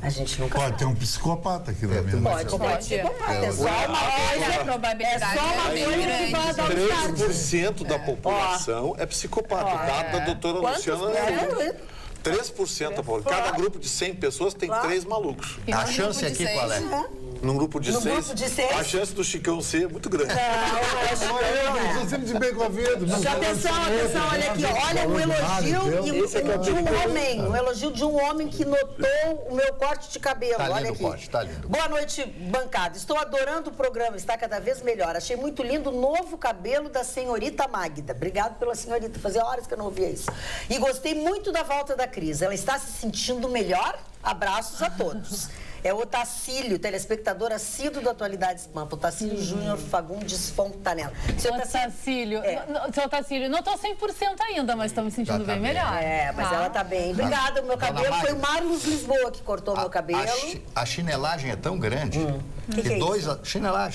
A gente nunca pode ter um psicopata aqui na minha Pode. É só uma probabilidade. É só uma coisa que vai dar um 3% da população é psicopata. O dado da doutora Luciana é 3% da população. Cada grupo de 100 pessoas tem 3 malucos. A chance aqui qual é? Num grupo de 6, a chance do Chicão ser é muito grande. Eu sempre de bem com a vida. Atenção, olha aqui. Olha o elogio de um homem. Um elogio de um homem que notou o meu corte de cabelo. Olha aqui. Tá lindo. Boa noite, bancada. Estou adorando o programa, está cada vez melhor. Achei muito lindo o novo cabelo da senhorita Magda. Obrigado pela senhorita. Fazia horas que eu não ouvia isso. E gostei muito da volta da Cris. Ela está se sentindo melhor? Abraços a todos. É o Tacílio, telespectador assíduo do Atualidades Pampa. O Tacílio Júnior Fagundes Fontanella. Seu Tacílio, não estou 100% ainda, mas estou me sentindo bem melhor. Mas ela está bem. Obrigada, o meu cabelo. Foi o Marlos Lisboa que cortou meu cabelo. A chinelagem é tão grande que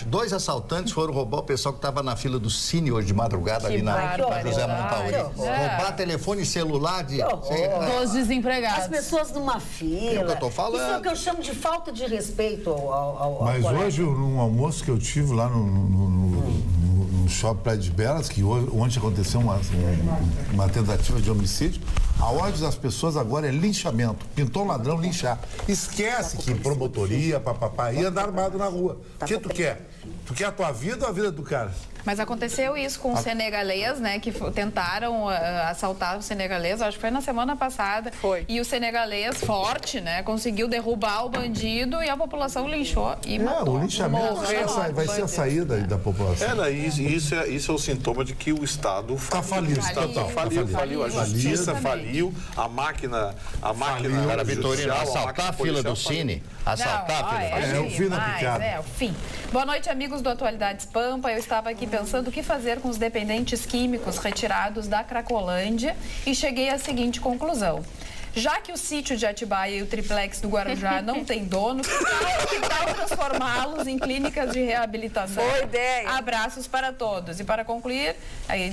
dois assaltantes foram roubar o pessoal que estava na fila do Cine hoje de madrugada ali na José Montauri. Roubar telefone celular dos desempregados. As pessoas numa fila. É o que eu tô falando. Isso é o que eu chamo de falta de respeito ao Mas colega. hoje, num almoço que eu tive lá no Shopping Praia de Belas, que ontem aconteceu uma tentativa de homicídio, a ordem das pessoas agora é linchamento. Pintou um ladrão, linchar. Esquece que promotoria, papapá, ia andar armado na rua. O que tu quer? Tu quer a tua vida ou a vida do cara? Mas aconteceu isso com o senegalês, né? Que tentaram assaltar o senegalês, acho que foi na semana passada. Foi. E o senegalês, forte, né? Conseguiu derrubar o bandido e a população linchou e matou. O linchamento vai ser a saída da população. Isso é o sintoma de que o Estado falido. Faliu, a justiça faliu, a máquina Agora, Vitorino, assaltar a fila do Cine, assaltar a fila do Cine. É o fim da picada. É o fim. Boa noite, amigos do Atualidades Pampa. Eu estava aqui pensando o que fazer com os dependentes químicos retirados da Cracolândia e cheguei à seguinte conclusão. Já que o sítio de Atibaia e o triplex do Guarujá não tem dono, que tal transformá-los em clínicas de reabilitação? Boa ideia. Abraços para todos. E para concluir,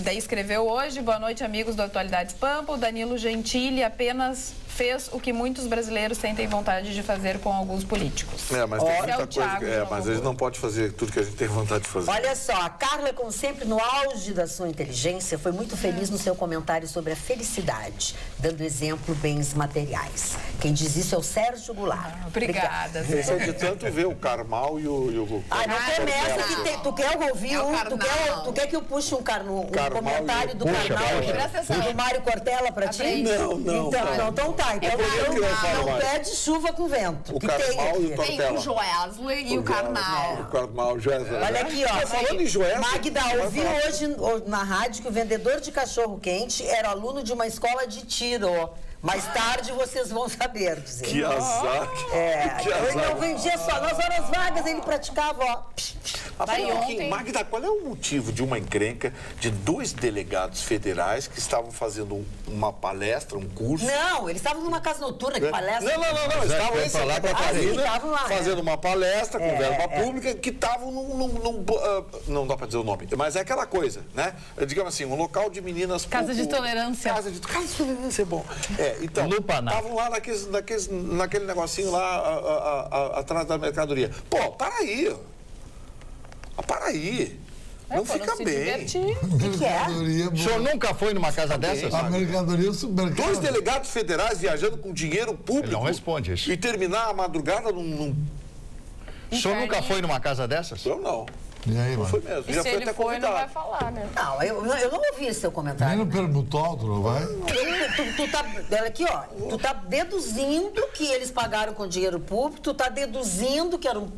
daí escreveu hoje, boa noite, amigos do Atualidades Pampa, o Danilo Gentili apenas fez o que muitos brasileiros sentem vontade de fazer com alguns políticos. Mas tem muita coisa mas eles não podem fazer tudo que a gente tem vontade de fazer. Olha só, a Carla, como sempre, no auge da sua inteligência, foi muito feliz no seu comentário sobre a felicidade, dando exemplo bens materiais. Quem diz isso é o Sérgio Goulart. Obrigada. Isso é de tanto ver o Carmal e o não começa que tu quer ouvir tu quer que eu puxe um comentário do Carnal do Mário Cortella pra ti? Não. Então tá. Então não pede chuva com vento. O Carmal e o Cortella. Tem o Joesley e o Carnal. O Carmal, Joesley. Olha aqui, ó. Falando em Joesley... Magda, ouvi hoje na rádio que o vendedor de cachorro-quente era aluno de uma escola de tiro. Mais tarde vocês vão saber, dizer. Que azar. Ele não vendia só. Nas horas vagas ele praticava, ó. Magda, qual é o motivo de uma encrenca de 2 delegados federais que estavam fazendo uma palestra, um curso? Não, eles estavam numa casa noturna, que palestra. Não. Estavam em Santa Catarina fazendo uma palestra com verba pública que estavam não dá pra dizer o nome, mas é aquela coisa, né? Digamos assim, um local de meninas... Casa de tolerância. Casa de tolerância é bom. Então, estavam lá naquele negocinho lá atrás da mercadoria. Pô, para aí. Não fica bem. O que é? O senhor nunca foi numa casa dessas? A mercadoria supermercado. 2 delegados federais viajando com dinheiro público. Ele não responde isso. E terminar a madrugada num... O senhor nunca foi numa casa dessas? Eu não. E aí, mano? Foi mesmo. E Já se foi ele até foi, não vai convidado. falar, né? Não, eu não ouvi esse seu Nem comentário. no permutólogo, tu não vai? Tu tá, olha aqui, ó. Tu tá deduzindo que eles pagaram com dinheiro público, tu tá deduzindo que era um...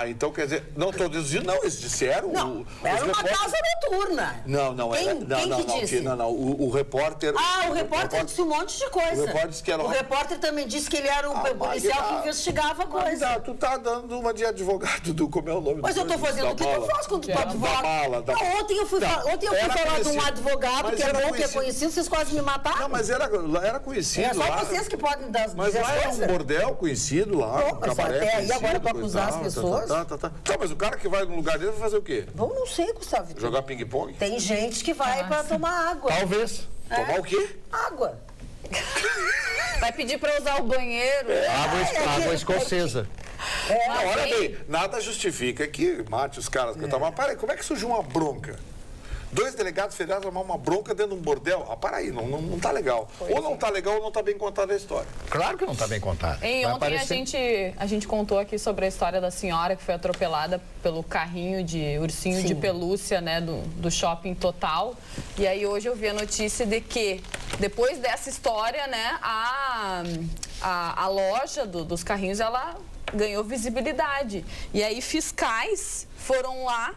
Então quer dizer... Não, estou deduzindo, não. Eles disseram... Não, era uma casa noturna. Não. Quem que disse? Não. O repórter... O repórter disse um monte de coisa. O repórter disse que era... O repórter também disse que ele era um policial que investigava a coisa. Tu tá dando uma de advogado do... Como é o nome? Mas eu tô fazendo o que tu faz quando tu advoga. Ontem eu fui falar de um advogado que é bom, que é conhecido, vocês quase me mataram. Não, mas era conhecido. É só vocês que podem dar as Mas lá era um bordel conhecido lá. Mas até aí agora pra acusar as pessoas. Mas o cara que vai no lugar dele vai fazer o quê? Bom, não sei, Gustavo. Jogar ping-pong? Tem gente que vai pra tomar água. Talvez. Tomar o quê? Água. Vai pedir pra usar o banheiro. Água escocesa. Olha bem, nada justifica que mate os caras. Mas para aí, como é que surgiu uma bronca? 2 delegados federais armar uma bronca dentro de um bordel? Para aí, não tá legal. Ou não tá legal ou não tá bem contada a história. Claro que não tá bem contado. Ontem a gente contou aqui sobre a história da senhora que foi atropelada pelo carrinho de ursinho de pelúcia, né, do Shopping Total. E aí hoje eu vi a notícia de que depois dessa história, né, a loja dos carrinhos, ela ganhou visibilidade. E aí fiscais foram lá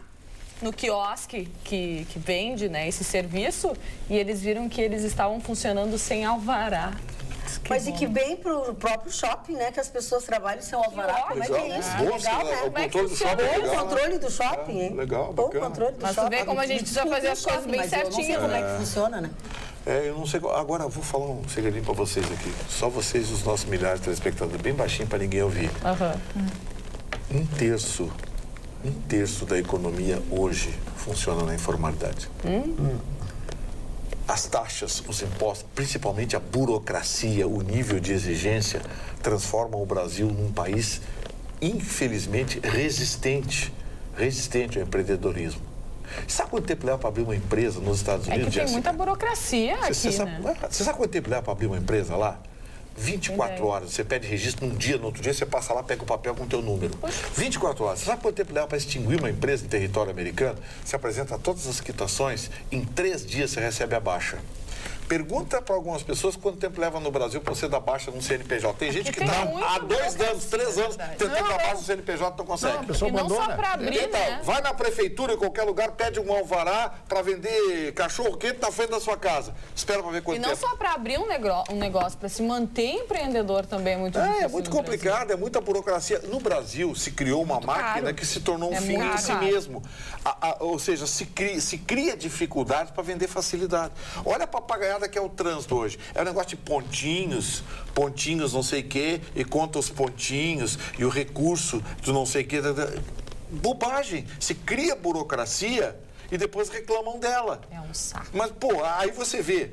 no quiosque que vende, né, esse serviço, e eles viram que eles estavam funcionando sem alvará. Mas e que bem pro próprio shopping, né? Que as pessoas trabalham sem alvará. Como é que é isso? Legal, né? O controle do shopping é legal. O controle do shopping, hein? Legal, bacana. O controle do Mas shopping. tu vê como a gente precisa fazer as coisas bem certinho. Eu não sei como é que funciona, né? Eu não sei. Agora eu vou falar um segredinho para vocês aqui. Só vocês e os nossos milhares de telespectadores, bem baixinho para ninguém ouvir. Um terço da economia hoje funciona na informalidade. As taxas, os impostos, principalmente a burocracia, o nível de exigência, transformam o Brasil num país, infelizmente, resistente ao empreendedorismo. Sabe quanto tempo leva para abrir uma empresa nos Estados Unidos? É que tem muita burocracia aqui, né? Você sabe quanto tempo leva para abrir uma empresa lá? 24 horas. Você pede registro num dia, no outro dia você passa lá, pega o papel com o teu número. 24 horas. Você sabe quanto tempo leva para extinguir uma empresa em território americano? Você apresenta todas as quitações, em 3 dias você recebe a baixa. Pergunta para algumas pessoas quanto tempo leva no Brasil para você dar baixa no CNPJ. Tem gente que está há 2 anos, 3 anos tentando dar baixa no CNPJ e não consegue. Não, a pessoa abandona. Não só para abrir, né? Vai na prefeitura, em qualquer lugar, pede um alvará para vender cachorro quente na frente da sua casa. Espera para ver quanto tempo. E não só para abrir um negócio, para se manter empreendedor também é muito difícil. É muito complicado, é muita burocracia. No Brasil se criou uma máquina que se tornou um fim em si mesmo. Ou seja, se cria dificuldades para vender facilidade. Olha a papagaiada que é o trânsito hoje. É um negócio de pontinhos não sei o quê, e conta os pontinhos, e o recurso do não sei o quê. Bobagem. Se cria burocracia e depois reclamam dela. É um saco. Mas, pô, aí você vê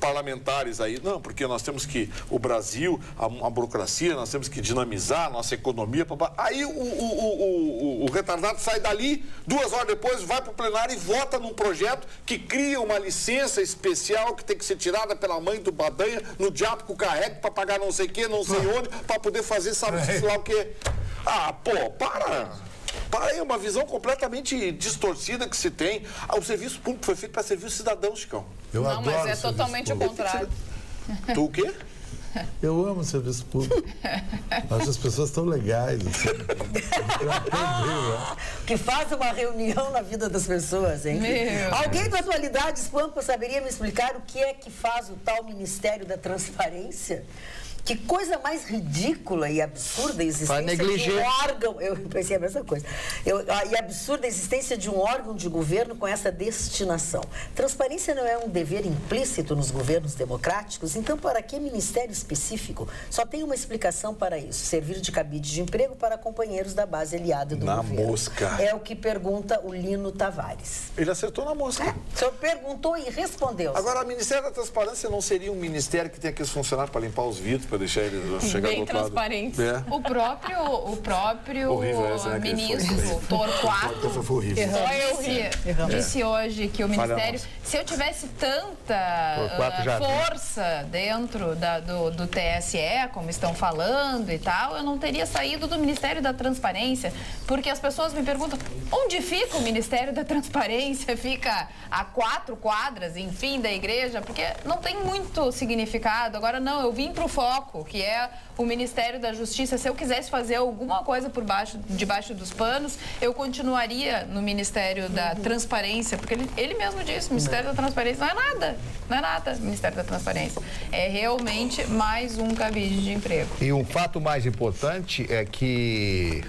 parlamentares aí, não, porque nós temos que, o Brasil, a burocracia, nós temos que dinamizar a nossa economia. Aí o retardado sai dali, 2 horas depois vai para o plenário e vota num projeto que cria uma licença especial que tem que ser tirada pela mãe do Badanha, no diabo que o carrega, para pagar não sei o quê, não sei onde, para poder fazer sabe lá o quê. Ah, pô, para aí, é uma visão completamente distorcida que se tem. O serviço público foi feito para servir os cidadãos, Chicão. Não, mas é totalmente o contrário. Tu o quê? Eu amo o serviço público. Acho as pessoas tão legais. Assim. Que faz uma reunião na vida das pessoas, hein? Alguém da atualidade, Pampa, saberia me explicar o que é que faz o tal Ministério da Transparência? Que coisa mais ridícula e absurda a existência de um órgão... Eu pensei a mesma coisa. E absurda a existência de um órgão de governo com essa destinação. Transparência não é um dever implícito nos governos democráticos? Então, para que ministério específico? Só tem uma explicação para isso. Servir de cabide de emprego para companheiros da base aliada do governo. Na mosca. É o que pergunta o Lino Tavares. Ele acertou na mosca. O senhor perguntou e respondeu. Agora, o Ministério da Transparência não seria um ministério que tem aqueles funcionários para limpar os vidros, para deixar eles chegar bem do outro transparentes. lado? O próprio ministro Torquato disse hoje que o Ministério, se eu tivesse tanta força dentro do TSE, como estão falando e tal, eu não teria saído do Ministério da Transparência, porque as pessoas me perguntam, onde fica o Ministério da Transparência? Fica a 4 quadras, enfim, da igreja, porque não tem muito significado. Agora, não, eu vim para o foco, que é o Ministério da Justiça. Se eu quisesse fazer alguma coisa debaixo dos panos, eu continuaria no Ministério da Transparência, porque ele mesmo disse, o Ministério da Transparência não é nada, Ministério da Transparência. É realmente mais um cabide de emprego. E um fato mais importante é que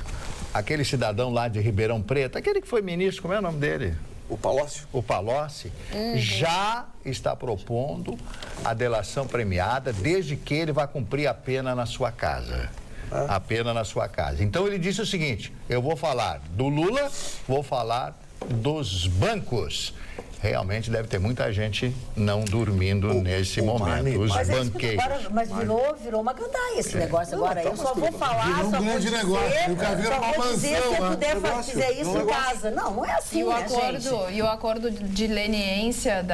aquele cidadão lá de Ribeirão Preto, aquele que foi ministro, como é o nome dele? O Palocci? O Palocci já está propondo a delação premiada desde que ele vá cumprir a pena na sua casa. A pena na sua casa. Então ele disse o seguinte, eu vou falar do Lula, vou falar dos bancos. Realmente deve ter muita gente não dormindo nesse momento. Os banqueiros. Mas virou uma gandaia esse negócio agora. Eu só vou falar, virou um grande negócio. O cara vira uma mansão. Se eu puder fizer isso em casa. Não é assim, E o acordo de leniência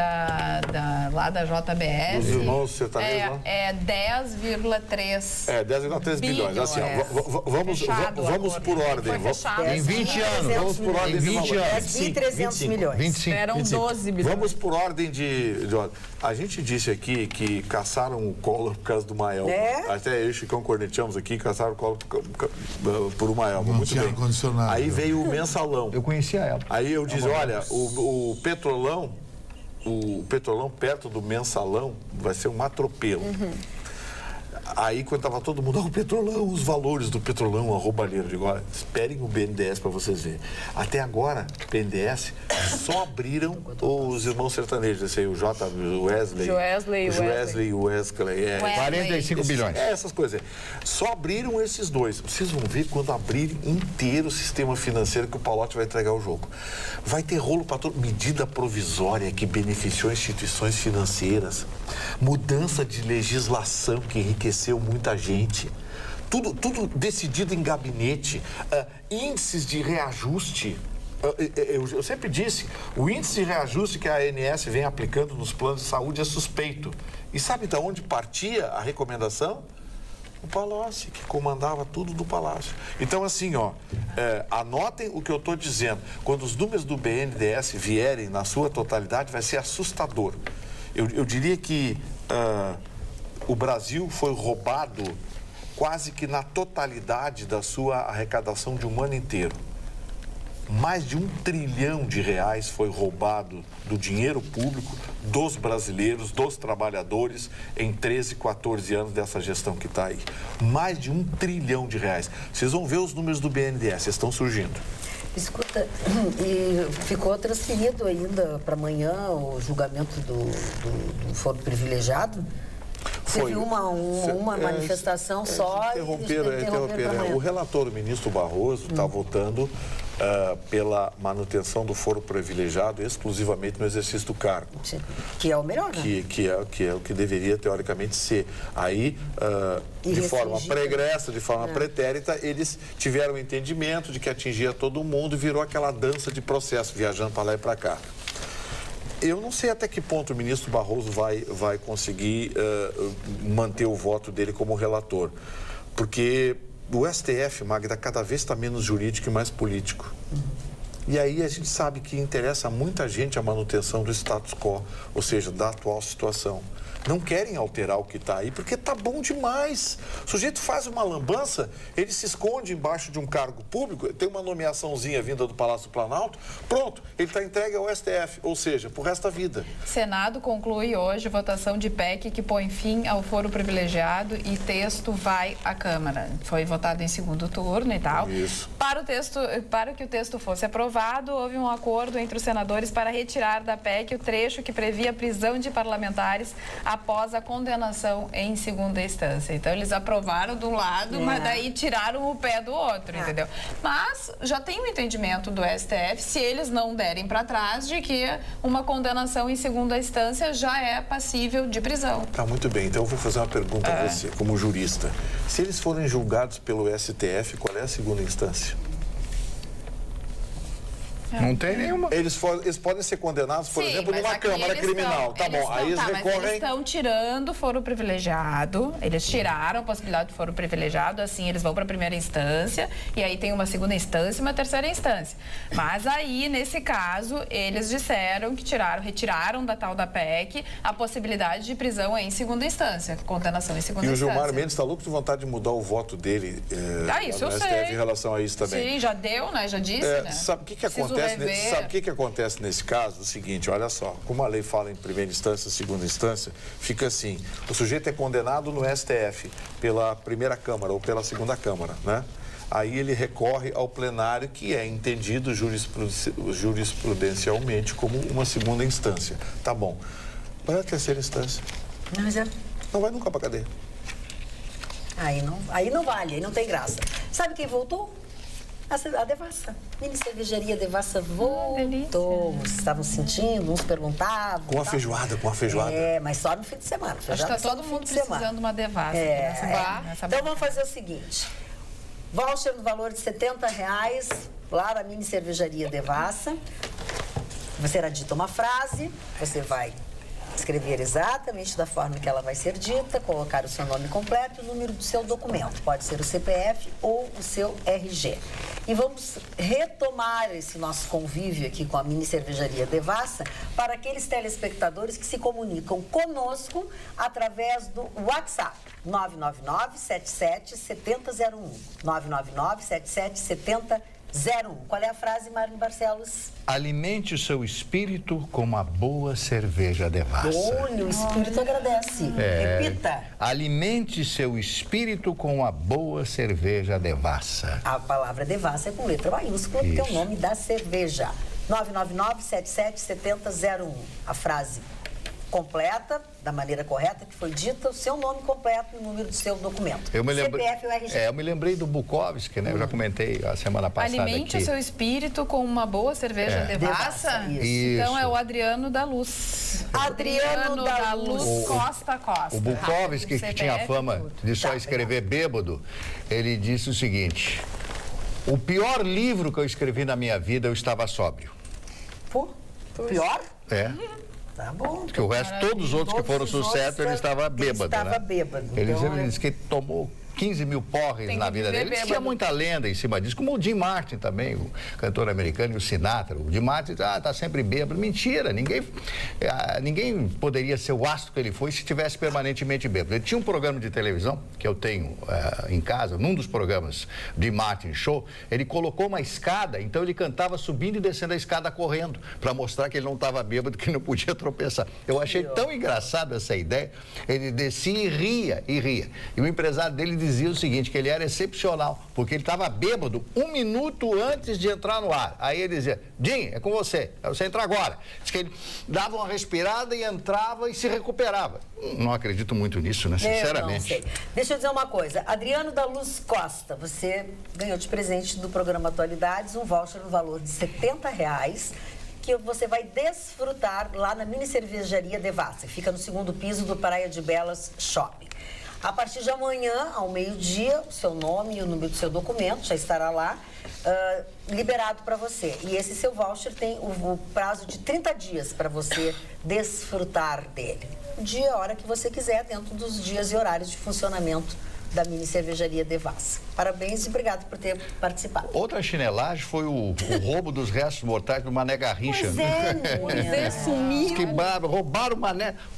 lá da JBS... Os irmãos sertanejos, é 10,3 É, 10,3 bilhões. Assim, vamos por ordem. Em 20 anos. Vamos por ordem. Em 20 anos. 10.300 milhões. 25. Eram 12 bilhões. Vamos por ordem de ordem. A gente disse aqui que caçaram o Collor por causa do Mael. Até eu e o Chicão corneteamos aqui, caçaram o Collor por uma Elba. Muito bem. Aí veio o mensalão. Eu conhecia ela. Aí eu disse, olha, o Petrolão perto do mensalão vai ser um atropelo. Aí, quando estava todo mundo, o Petrolão, os valores do Petrolão, a roubalheira. Eu digo, olha, esperem o BNDES para vocês verem. Até agora, BNDES, só abriram os irmãos sertanejos, esse aí, o Wesley e o Wesley. 45 bilhões. Essas coisas. Só abriram esses dois. Vocês vão ver quando abrirem inteiro o sistema financeiro que o Pallotti vai entregar o jogo. Vai ter rolo para todo. Medida provisória que beneficiou instituições financeiras. Mudança de legislação que enriqueceu muita gente. Tudo decidido em gabinete. Índices de reajuste. Eu sempre disse, o índice de reajuste que a ANS vem aplicando nos planos de saúde é suspeito. E sabe de onde partia a recomendação? O Palocci, que comandava tudo do Palácio. Então, assim, anotem o que eu estou dizendo. Quando os números do BNDES vierem na sua totalidade, vai ser assustador. Eu diria que o Brasil foi roubado quase que na totalidade da sua arrecadação de um ano inteiro. Mais de R$1 trilhão foi roubado do dinheiro público dos brasileiros, dos trabalhadores, em 13, 14 anos dessa gestão que está aí. Mais de R$1 trilhão. Vocês vão ver os números do BNDES, estão surgindo. Escuta, e ficou transferido ainda para amanhã o julgamento do foro privilegiado? Teve uma manifestação só interromperam. O relator, o ministro Barroso, está votando pela manutenção do foro privilegiado exclusivamente no exercício do cargo. Que é o melhor, né? Que é o que deveria, teoricamente, ser. Aí, de forma pregressa, de forma pretérita, eles tiveram o entendimento de que atingia todo mundo e virou aquela dança de processo, viajando para lá e para cá. Eu não sei até que ponto o ministro Barroso vai conseguir manter o voto dele como relator, porque o STF, Magda, cada vez está menos jurídico e mais político. E aí a gente sabe que interessa a muita gente a manutenção do status quo, ou seja, da atual situação. Não querem alterar o que está aí, porque está bom demais. O sujeito faz uma lambança, ele se esconde embaixo de um cargo público, tem uma nomeaçãozinha vinda do Palácio do Planalto, pronto, ele está entregue ao STF, ou seja, pro resto da vida. Senado conclui hoje votação de PEC que põe fim ao foro privilegiado e texto vai à Câmara. Foi votado em segundo turno e tal. Isso. Para que o texto fosse aprovado, houve um acordo entre os senadores para retirar da PEC o trecho que previa a prisão de parlamentares após a condenação em segunda instância. Então, eles aprovaram de um lado, mas daí tiraram o pé do outro, entendeu? Mas já tem um entendimento do STF, se eles não derem para trás, de que uma condenação em segunda instância já é passível de prisão. Tá, muito bem. Então, eu vou fazer uma pergunta a você, como jurista. Se eles forem julgados pelo STF, qual é a segunda instância? Não tem nenhuma. Eles podem ser condenados, por exemplo, numa Câmara Criminal. Aí eles recorrem... Mas eles estão tirando o foro privilegiado, eles tiraram a possibilidade do foro privilegiado, assim eles vão para a primeira instância, e aí tem uma segunda instância e uma terceira instância. Mas aí, nesse caso, eles disseram que retiraram da tal da PEC a possibilidade de prisão em segunda instância, condenação em segunda instância. E o Gilmar Mendes está louco de vontade de mudar o voto dele isso no eu STF sei. Em relação a isso também. Sim, já deu, né? Já disse, né? Sabe o que acontece? Sabe o que acontece nesse caso? O seguinte, olha só, como a lei fala em primeira instância, segunda instância, fica assim, o sujeito é condenado no STF pela primeira Câmara ou pela segunda Câmara, né? Aí ele recorre ao plenário, que é entendido jurisprudencialmente como uma segunda instância. Tá bom. Para a terceira instância. Não vai nunca para cadeia. Aí não vale, aí não tem graça. Sabe quem voltou? A Devassa. Mini cervejaria Devassa voltou. Vocês estavam sentindo, uns perguntavam. Com a feijoada. Mas só no fim de semana. Acho que está todo mundo precisando de uma Devassa. Então vamos fazer o seguinte. Voucher no valor de R$70 lá na mini cervejaria Devassa. Será dita uma frase, você vai escrever exatamente da forma que ela vai ser dita, colocar o seu nome completo e o número do seu documento. Pode ser o CPF ou o seu RG. E vamos retomar esse nosso convívio aqui com a mini cervejaria Devassa para aqueles telespectadores que se comunicam conosco através do WhatsApp 999-77-7001. 999-77-7001. Qual é a frase, Marlene Barcelos? Alimente o seu espírito com uma boa cerveja devassa. Olha, o espírito agradece. Repita. Alimente seu espírito com uma boa cerveja devassa. A palavra devassa é com letra maiúscula, porque é o nome da cerveja. 999-777001. A frase completa, da maneira correta que foi dita, o seu nome completo e o número do seu documento. Eu me lembrei, CPF ou RG. eu me lembrei do Bukowski, né? Eu já comentei a semana passada Alimente aqui. o seu espírito com uma boa cerveja devassa. Isso. Então é o Adriano da Luz. Adriano da Luz. Costa. O Bukowski, que tinha fama de só escrever bêbado, ele disse o seguinte: o pior livro que eu escrevi na minha vida, eu estava sóbrio. Pô, pior? É. Tá bom. Porque o resto, todos os outros que foram sucesso, ele estava bêbado, Estava né? bêbado. Ele Então, disse que tomou 15 mil porres Tem na que vida viver dele. Ele tinha bêbado. muita lenda em cima disso, como o Jim Martin também, o cantor americano, e o Sinatra. O Jim Martin tá sempre bêbado. Mentira, ninguém poderia ser o astro que ele foi se estivesse permanentemente bêbado. Ele tinha um programa de televisão, que eu tenho em casa, num dos programas de Martin Show, ele colocou uma escada, então ele cantava subindo e descendo a escada correndo, para mostrar que ele não estava bêbado, que não podia tropeçar. Eu achei tão engraçado essa ideia. Ele descia e ria, e ria. E o empresário dele dizia o seguinte, que ele era excepcional, porque ele estava bêbado 1 minuto antes de entrar no ar. Aí ele dizia: Jim, é com você, é você entrar agora. Diz que ele dava uma respirada e entrava e se recuperava. Não acredito muito nisso, né? Sinceramente. Eu não sei. Deixa eu dizer uma coisa. Adriano da Luz Costa, você ganhou de presente do programa Atualidades um voucher no valor de R$70, que você vai desfrutar lá na mini cervejaria Devassa. Fica no 2º piso do Praia de Belas Shopping. A partir de amanhã, ao meio-dia, o seu nome e o número do seu documento já estará lá, liberado para você. E esse seu voucher tem o prazo de 30 dias para você desfrutar dele. O dia, a hora que você quiser, dentro dos dias e horários de funcionamento da mini cervejaria Devassa. Parabéns e obrigado por ter participado. Outra chinelagem foi o roubo dos restos mortais do Mané Garrincha. Pois é, sumiu. Que roubaram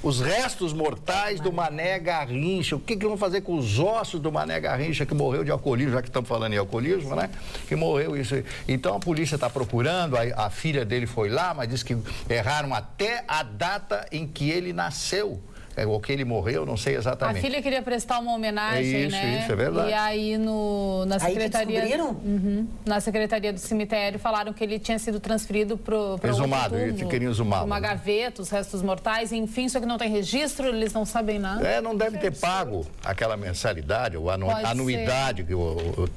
os restos mortais do Mané Garrincha. O que vão fazer com os ossos do Mané Garrincha, que morreu de alcoolismo, já que estamos falando em alcoolismo, né? Que morreu isso. Então a polícia está procurando, a filha dele foi lá, mas disse que erraram até a data em que ele nasceu. Ou que ele morreu, não sei exatamente. A filha queria prestar uma homenagem, né? Isso, é verdade. E aí na secretaria... Aí que descobriram? Na secretaria do cemitério falaram que ele tinha sido transferido para exumado, eles queriam exumá-lo. Uma gaveta, os restos mortais, enfim, só que não tem registro, eles não sabem nada. Não deve ter pago aquela mensalidade, ou anuidade, o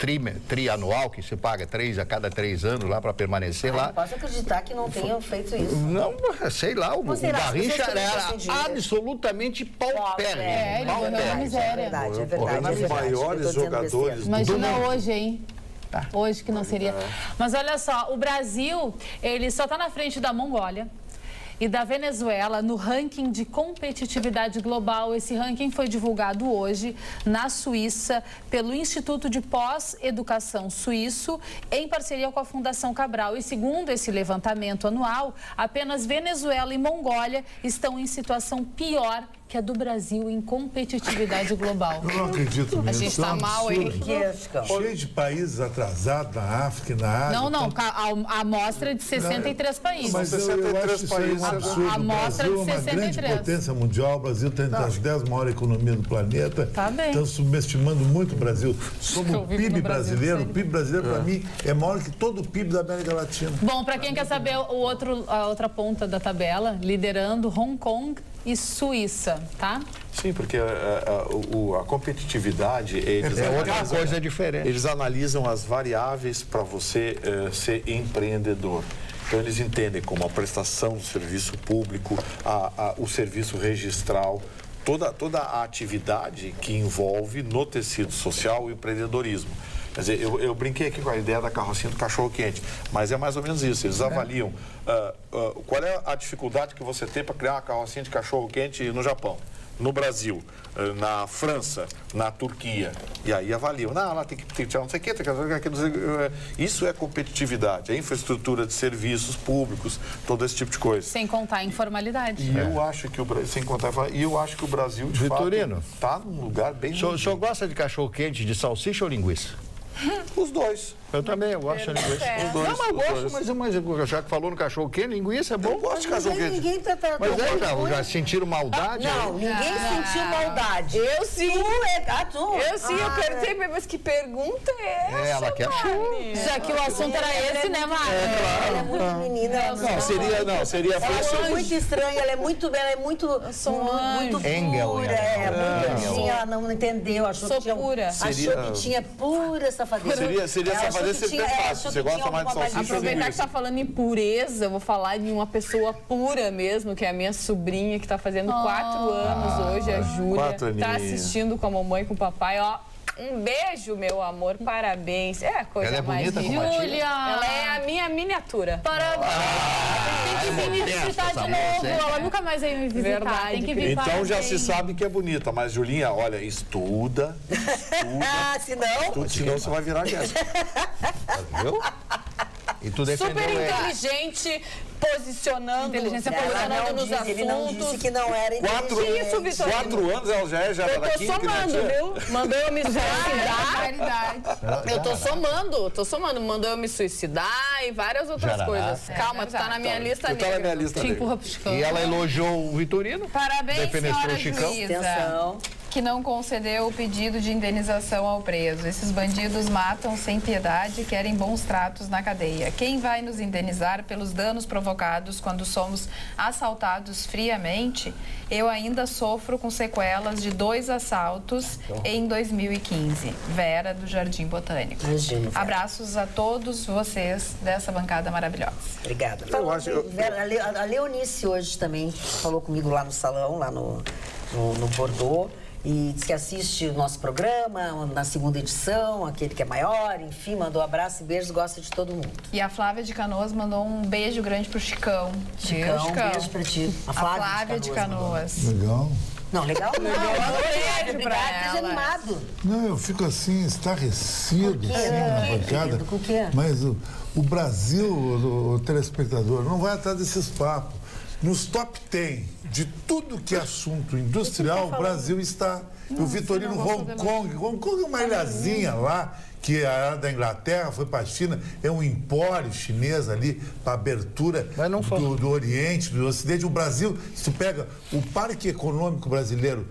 trianual, que se paga a cada 3 anos lá para permanecer lá. Não posso acreditar que não tenham feito isso. Não, sei lá, o Garrincha era absolutamente paupérrimo. Ele morreu na miséria. É verdade. Um dos maiores jogadores Imagina hoje, hein? Hoje que não seria. Mas olha só, o Brasil, ele só está na frente da Mongólia e da Venezuela no ranking de competitividade global. Esse ranking foi divulgado hoje na Suíça pelo Instituto de Pós-Educação Suíço, em parceria com a Fundação Cabral. E segundo esse levantamento anual, apenas Venezuela e Mongólia estão em situação pior que a do Brasil em competitividade global. Eu não acredito nisso. A gente está mal, hein? Cheio de países atrasados na África e na Ásia. Não, a amostra é de 63 países. Mas eu acho isso aí um absurdo. A amostra o Brasil de é uma grande 63. potência mundial. O Brasil tem entre as 10 maiores economias do planeta. Tá bem. Estão subestimando muito o Brasil. Sobre Eu o vivo PIB no Brasil, brasileiro, sério. o PIB brasileiro, para mim, é maior que todo o PIB da América Latina. Bom, para quem quer saber a outra ponta da tabela, liderando Hong Kong e Suíça, tá? Sim, porque a competitividade... É outra coisa diferente. Eles analisam as variáveis para você ser empreendedor. Então, eles entendem como a prestação do serviço público, o serviço registral, toda a atividade que envolve no tecido social o empreendedorismo. Quer dizer, eu brinquei aqui com a ideia da carrocinha do cachorro-quente, mas é mais ou menos isso. Eles avaliam qual é a dificuldade que você tem para criar uma carrocinha de cachorro-quente no Japão, no Brasil, na França, na Turquia. E aí avaliam. Não, lá tem que tirar não sei o quê, tem que fazer aquilo. Isso é competitividade, é infraestrutura de serviços públicos, todo esse tipo de coisa. Sem contar a informalidade. E eu acho que o Brasil, de Vitorino, fato, está num lugar bem... O senhor gosta de cachorro-quente de salsicha ou linguiça? Os dois. Eu também, eu gosto de linguiça. Os dois. Não, mas eu gosto, mas já que falou no cachorro quente, linguiça é bom. Eu gosto de cachorro quente. Ninguém tá... Mas já sentiram maldade? Não, ninguém sentiu maldade. Eu sim. Eu sim, eu perguntei, mas que pergunta é essa, ela quer Mari? Já que o assunto era esse, né, Mari? Ela é muito menina. Seria Ela é muito estranha, ela é muito Engel, pura. Muito assim, ela não entendeu. Achou que tinha pura safadeza. Seria safadeza sempre fácil. Você gosta mais de salsicha. Aproveitar que você tá falando em pureza, eu vou falar de uma pessoa pura mesmo, que é a minha sobrinha, que tá fazendo 4 anos hoje, a Júlia. Tá assistindo com a mamãe e com o papai, ó. Um beijo, meu amor, parabéns. É a coisa ela é mais bonita, linda. Júlia! Ela é a minha miniatura. Parabéns! Tem que vir me visitar de novo. Ela nunca mais veio me visitar. Verdade. Tem que vir. Então já se sabe que é bonita, mas Julinha, olha, estuda. Senão você vai virar Jéssica. Viu? E tu defendeu Super ela. inteligente, posicionando nos assuntos. Ele não disse que não era inteligente. Isso, Vitorino. 4 anos ela já era Eu tô daqui. somando, viu? Mandou eu me suicidar. Eu tô somando. Mandou eu me suicidar e várias outras coisas. Calma, tu tá na minha lista negra. Tu tá na minha lista negra. E ela elogiou o Vitorino. Parabéns, defenestrou senhora o Chicão. juíza, que não concedeu o pedido de indenização ao preso. Esses bandidos matam sem piedade e querem bons tratos na cadeia. Quem vai nos indenizar pelos danos provocados quando somos assaltados friamente? Eu ainda sofro com sequelas de 2 assaltos em 2015. Vera, do Jardim Botânico. Imagina, Vera. Abraços a todos vocês dessa bancada maravilhosa. Obrigada. Vera, a Leonice hoje também falou comigo lá no salão, lá no Bordeaux. E disse que assiste o nosso programa na 2ª edição, aquele que é maior, enfim, mandou abraço e beijos, gosta de todo mundo. E a Flávia de Canoas mandou um beijo grande pro Chicão. Chicão, um beijo pra ti. A Flávia de Canoas. Legal. Não, legal não. Beijo pra Esteja ela. animado. Não, eu fico assim, estarrecido assim, na bancada. Com o quê? Mas o Brasil, o telespectador, não vai atrás desses papos. Nos top 10 de tudo que é assunto industrial, o Brasil está. O Vitorino, Hong Kong é uma ilhazinha lá, que era da Inglaterra, foi para a China, é um empório chinês ali para abertura do Oriente, do Ocidente. O Brasil, se tu pega o parque econômico brasileiro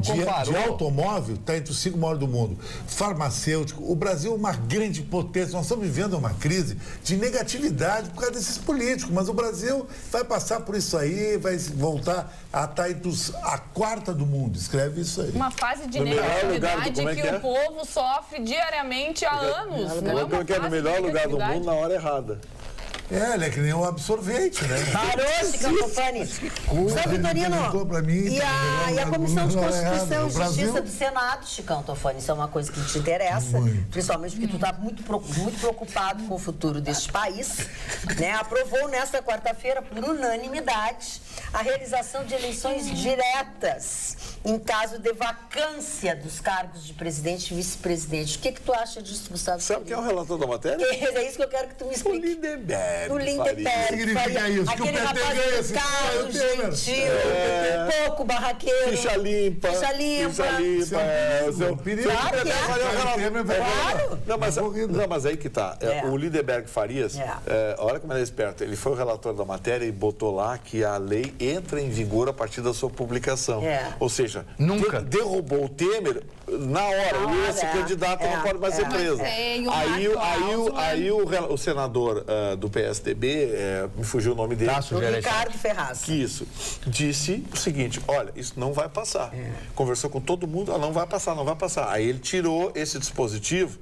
de automóvel, está entre os 5 maiores do mundo. Farmacêutico, o Brasil é uma grande potência. Nós estamos vivendo uma crise de negatividade por causa desses políticos, mas o Brasil vai passar por isso aí, vai voltar a estar entre a 4ª do mundo. Escreve isso aí. Uma fase de negatividade que o povo sofre diariamente há anos. Como que é no melhor lugar do mundo na hora errada. Ele é que nem um absorvente, né? Parou, Chicantofani. São Vitorino. E a Comissão de Constituição e Justiça do Senado, Chicantofani, isso é uma coisa que te interessa, principalmente porque tu está muito preocupado com o futuro deste país, né? Aprovou nesta quarta-feira, por unanimidade, a realização de eleições diretas em caso de vacância dos cargos de presidente e vice-presidente. O que tu acha disso, Gustavo? Sabe quem é o relator da matéria? É isso que eu quero que tu me explique. O Lindenberg. O Lindenberg. Significa isso, que o aquele PT rapaz ganha educado, gentil, pouco barraqueiro. Ficha limpa. Não, mas aí que tá. O Lindenberg Farias, olha como ele é esperto. Ele foi o relator da matéria e botou lá que a lei entra em vigor a partir da sua publicação. Ou seja, nunca derrubou o Temer na hora. Esse candidato não pode mais ser preso. Aí o senador do PSDB, me fugiu o nome dele. O Ricardo Ferraz. Isso. Disse o seguinte, olha, isso não vai passar. Conversou com todo mundo, não vai passar. Aí ele tirou esse dispositivo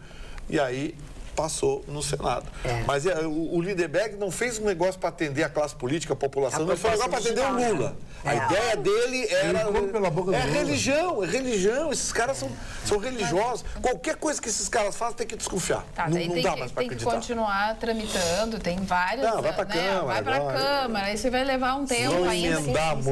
e aí passou no Senado. Mas o Lindenberg não fez um negócio para atender a classe política, a população, não foi agora para atender o Lula. A ideia dele era... religião. Esses caras são religiosos. Qualquer coisa que esses caras fazem tem que desconfiar. Não dá mais para acreditar. Tem que continuar tramitando, tem vários... Não, vai para a Câmara. Vai para a Câmara, isso vai levar um tempo ainda.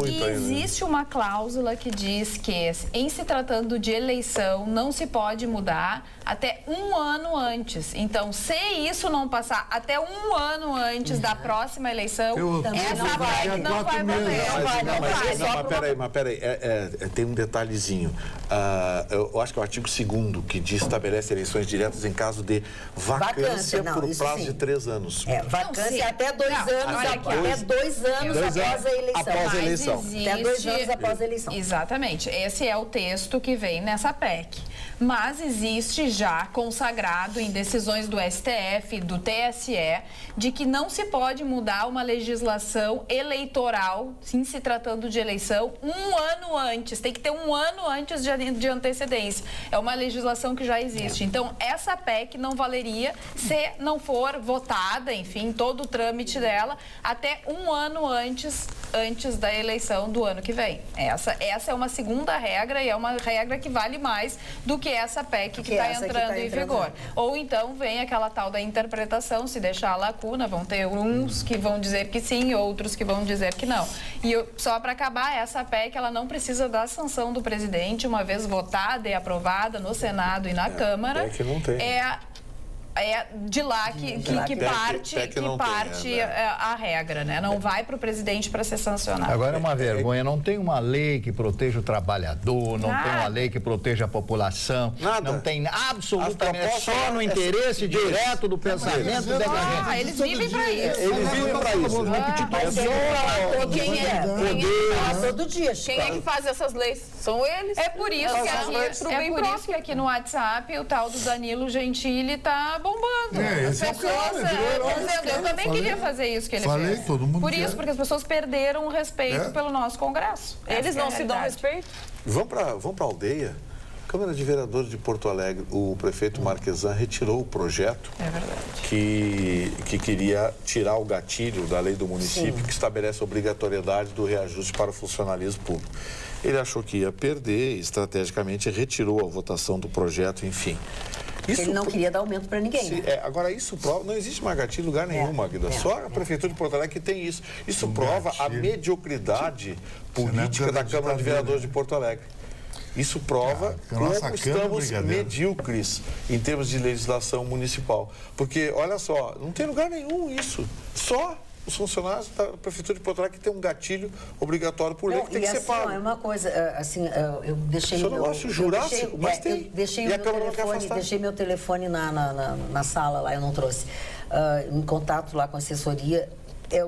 E existe uma cláusula que diz que, em se tratando de eleição, não se pode mudar até 1 ano antes. Então, se isso não passar até um ano antes da próxima eleição, essa PEC não vai valer. Mas peraí, tem um detalhezinho. Eu acho que é o artigo 2º que estabelece eleições diretas em caso de vacância por prazo de 3 anos. Vacância até 2 anos, até 2 anos após a eleição. Após a eleição. Até 2 anos após a eleição. Exatamente. Esse é o texto que vem nessa PEC. Mas existe já consagrado em decisões do STF, do TSE, de que não se pode mudar uma legislação eleitoral, sim, se tratando de eleição, um ano antes. Tem que ter um ano antes de antecedência. É uma legislação que já existe. Então, essa PEC não valeria se não for votada, enfim, todo o trâmite dela, até um ano antes da eleição do ano que vem. Essa é uma segunda regra e é uma regra que vale mais do que essa PEC que está entrando em vigor. Ou então vem aquela tal da interpretação, se deixar a lacuna, vão ter uns que vão dizer que sim, outros que vão dizer que não. E só para acabar, essa PEC, ela não precisa da sanção do presidente, uma vez votada e aprovada no Senado e na Câmara. PEC não tem. É de lá que parte a regra, né? Não vai para o presidente para ser sancionado. Agora é uma vergonha, não tem uma lei que proteja o trabalhador, não tem uma lei que proteja a população, não tem absolutamente, só no interesse direto do pensamento dessa gente. Eles vivem para isso. Eles vivem para isso. Todo dia. Quem é que faz essas leis? São eles. É por isso que aqui no WhatsApp o tal do Danilo Gentili tá bombando. Esse é o cara, eu também queria fazer isso que ele fez. Todo mundo por isso, porque as pessoas perderam o respeito pelo nosso Congresso. Eles não se dão respeito? Vamos para a aldeia. Câmara de Vereadores de Porto Alegre, o prefeito Marquesan retirou o projeto que queria tirar o gatilho da lei do município que estabelece a obrigatoriedade do reajuste para o funcionalismo público. Ele achou que ia perder, estrategicamente retirou a votação do projeto, enfim. Ele não queria dar aumento para ninguém. Né? Agora, isso prova... Não existe mais gatilho em lugar nenhum, Magda. Só a Prefeitura de Porto Alegre que tem isso. Isso prova a mediocridade política da Câmara de Vereadores de Porto Alegre. Isso prova como estamos medíocres em termos de legislação municipal. Porque, olha só, não tem lugar nenhum isso. Só os funcionários da Prefeitura de Porto Alegre que tem um gatilho obrigatório por lei que tem que ser pago. É uma coisa, assim, eu deixei... Isso é um negócio jurássico, mas tem. Deixei meu telefone na sala lá, eu não trouxe. Em contato lá com a assessoria.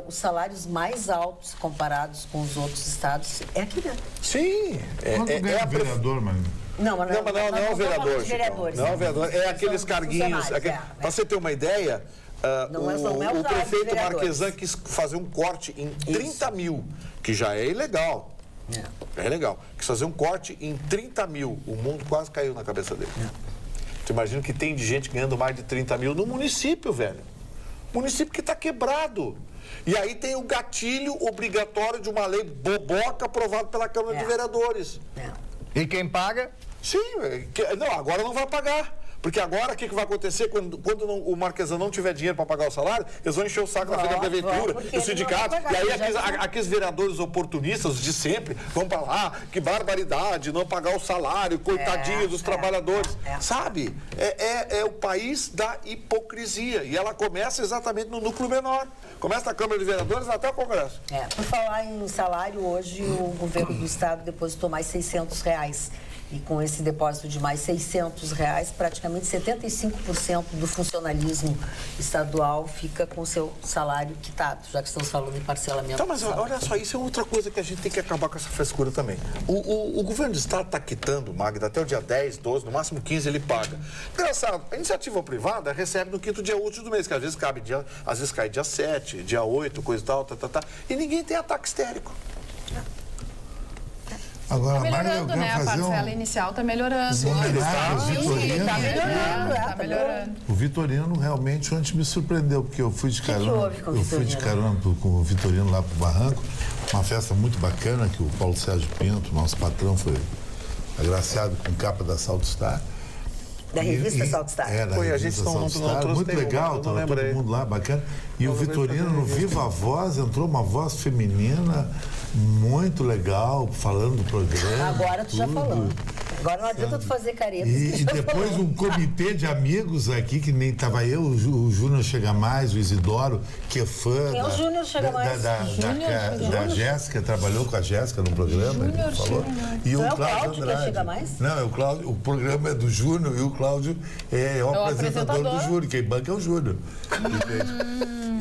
Os salários mais altos comparados com os outros estados é aqui dentro. Sim. Quanto ganha o vereador, mano? Não é o vereador, Chico. Não é o vereador. É aqueles carguinhos. Para você ter uma ideia, o prefeito Marquesan quis fazer um corte em 30 mil, que já é ilegal. É legal. Quis fazer um corte em 30 mil. O mundo quase caiu na cabeça dele. Tu imagina que tem de gente ganhando mais de 30 mil no município, velho. Município que está quebrado. E aí tem o gatilho obrigatório de uma lei boboca aprovada pela Câmara de Vereadores. E quem paga? Sim, não, agora não vai pagar. Porque agora o que vai acontecer quando o Marquesan não tiver dinheiro para pagar o salário? Eles vão encher o saco na frente da prefeitura, do sindicato. E aí aqueles vereadores oportunistas de sempre vão para lá, que barbaridade, não pagar o salário, coitadinho dos trabalhadores. Sabe? É o país da hipocrisia. E ela começa exatamente no núcleo menor. Começa na Câmara de Vereadores até o Congresso. Por falar em salário, hoje o governo do estado depositou mais R$600. E com esse depósito de mais R$600, praticamente 75% do funcionalismo estadual fica com seu salário quitado, já que estamos falando em parcelamento. Tá, mas olha só, isso é outra coisa que a gente tem que acabar com essa frescura também. O governo do estado está quitando, Magda, até o dia 10, 12, no máximo 15 ele paga. Engraçado, a iniciativa privada recebe no quinto dia útil do mês, que às vezes cai dia 7, dia 8, coisa e tal, e ninguém tem ataque histérico. Agora, tá melhorando, né? A parcela inicial está melhorando. Tá melhorando. O Vitorino realmente ontem me surpreendeu, porque eu fui de carona. Eu fui de carona com o Vitorino lá pro Barranco. Uma festa muito bacana, que o Paulo Sérgio Pinto, nosso patrão, foi agraciado com capa da Salt Star. Da revista Salt Star. Da revista Salt Star. Muito legal, estava todo mundo lá, bacana. E o Vitorino, no Viva Voz, entrou uma voz feminina muito legal, falando do programa. Agora tu já falou. Agora não adianta tu fazer careta. E depois um comitê de amigos aqui, que nem tava eu, o Júnior Chega Mais, o Isidoro, que é fã. Quem é o Júnior Chega Mais? Da Jéssica, trabalhou com a Jéssica no programa, ele falou. E o Cláudio que Chega Mais? Não, é o Cláudio, o programa é do Júnior e o Cláudio é o apresentador do Júnior, quem banca é o Júnior.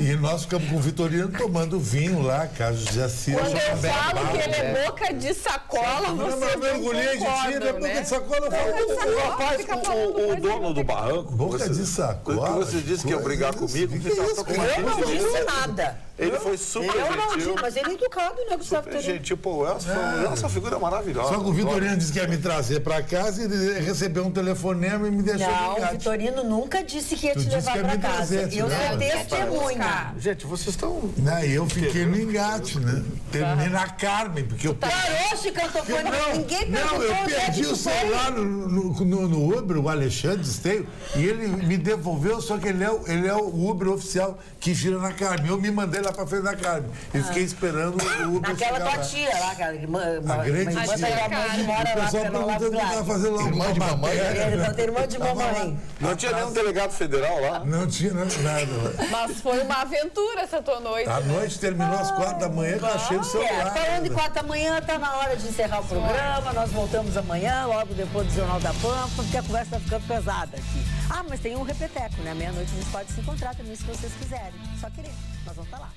E nós ficamos com o Vitorino tomando vinho lá, caso de Assis. Quando eu falo que ele é boca de sacola, você não mergulhei de tira, boca de sacola. O rapaz, o dono do barranco... Boca de sacola? Que você disse que ia brigar comigo. Eu não disse nada. Ele foi super gentil. Eu não disse, mas ele é educado, né, Gustavo? Super gentil. Pô, o Elcio foi essa figura maravilhosa. Só que o Vitorino disse que ia me trazer pra casa e ele recebeu um telefonema e me deixou ligado. Não, o Vitorino nunca disse que ia te levar pra casa. Eu sou testemunha. Gente, vocês estão... Não, eu fiquei no engate, né? Terminei na Carmen, porque eu... Parou, Chicantofone, ninguém perguntou. Não, eu perdi o celular no Uber, o Alexandre Esteio, e ele me devolveu, só que ele é o Uber oficial que gira na Carmen. Eu me mandei lá pra frente da Carmen. E fiquei esperando o Uber naquela tua tia lá, cara. A grande tia. O pessoal perguntou o que estava fazendo lá. Irmã de mamãe. Irmã de mamãe. Não tinha nenhum delegado federal lá? Não tinha nada. Mas foi uma aventura essa tua noite. A noite terminou às 4 da manhã, que eu achei o celular. Falando de 4 da manhã, tá na hora de encerrar o programa. Nós voltamos amanhã, logo depois do Jornal da Pampa, porque a conversa tá ficando pesada aqui. Ah, mas tem um repeteco, né? Meia-noite a gente pode se encontrar também, se vocês quiserem. Só querer. Nós vamos estar lá.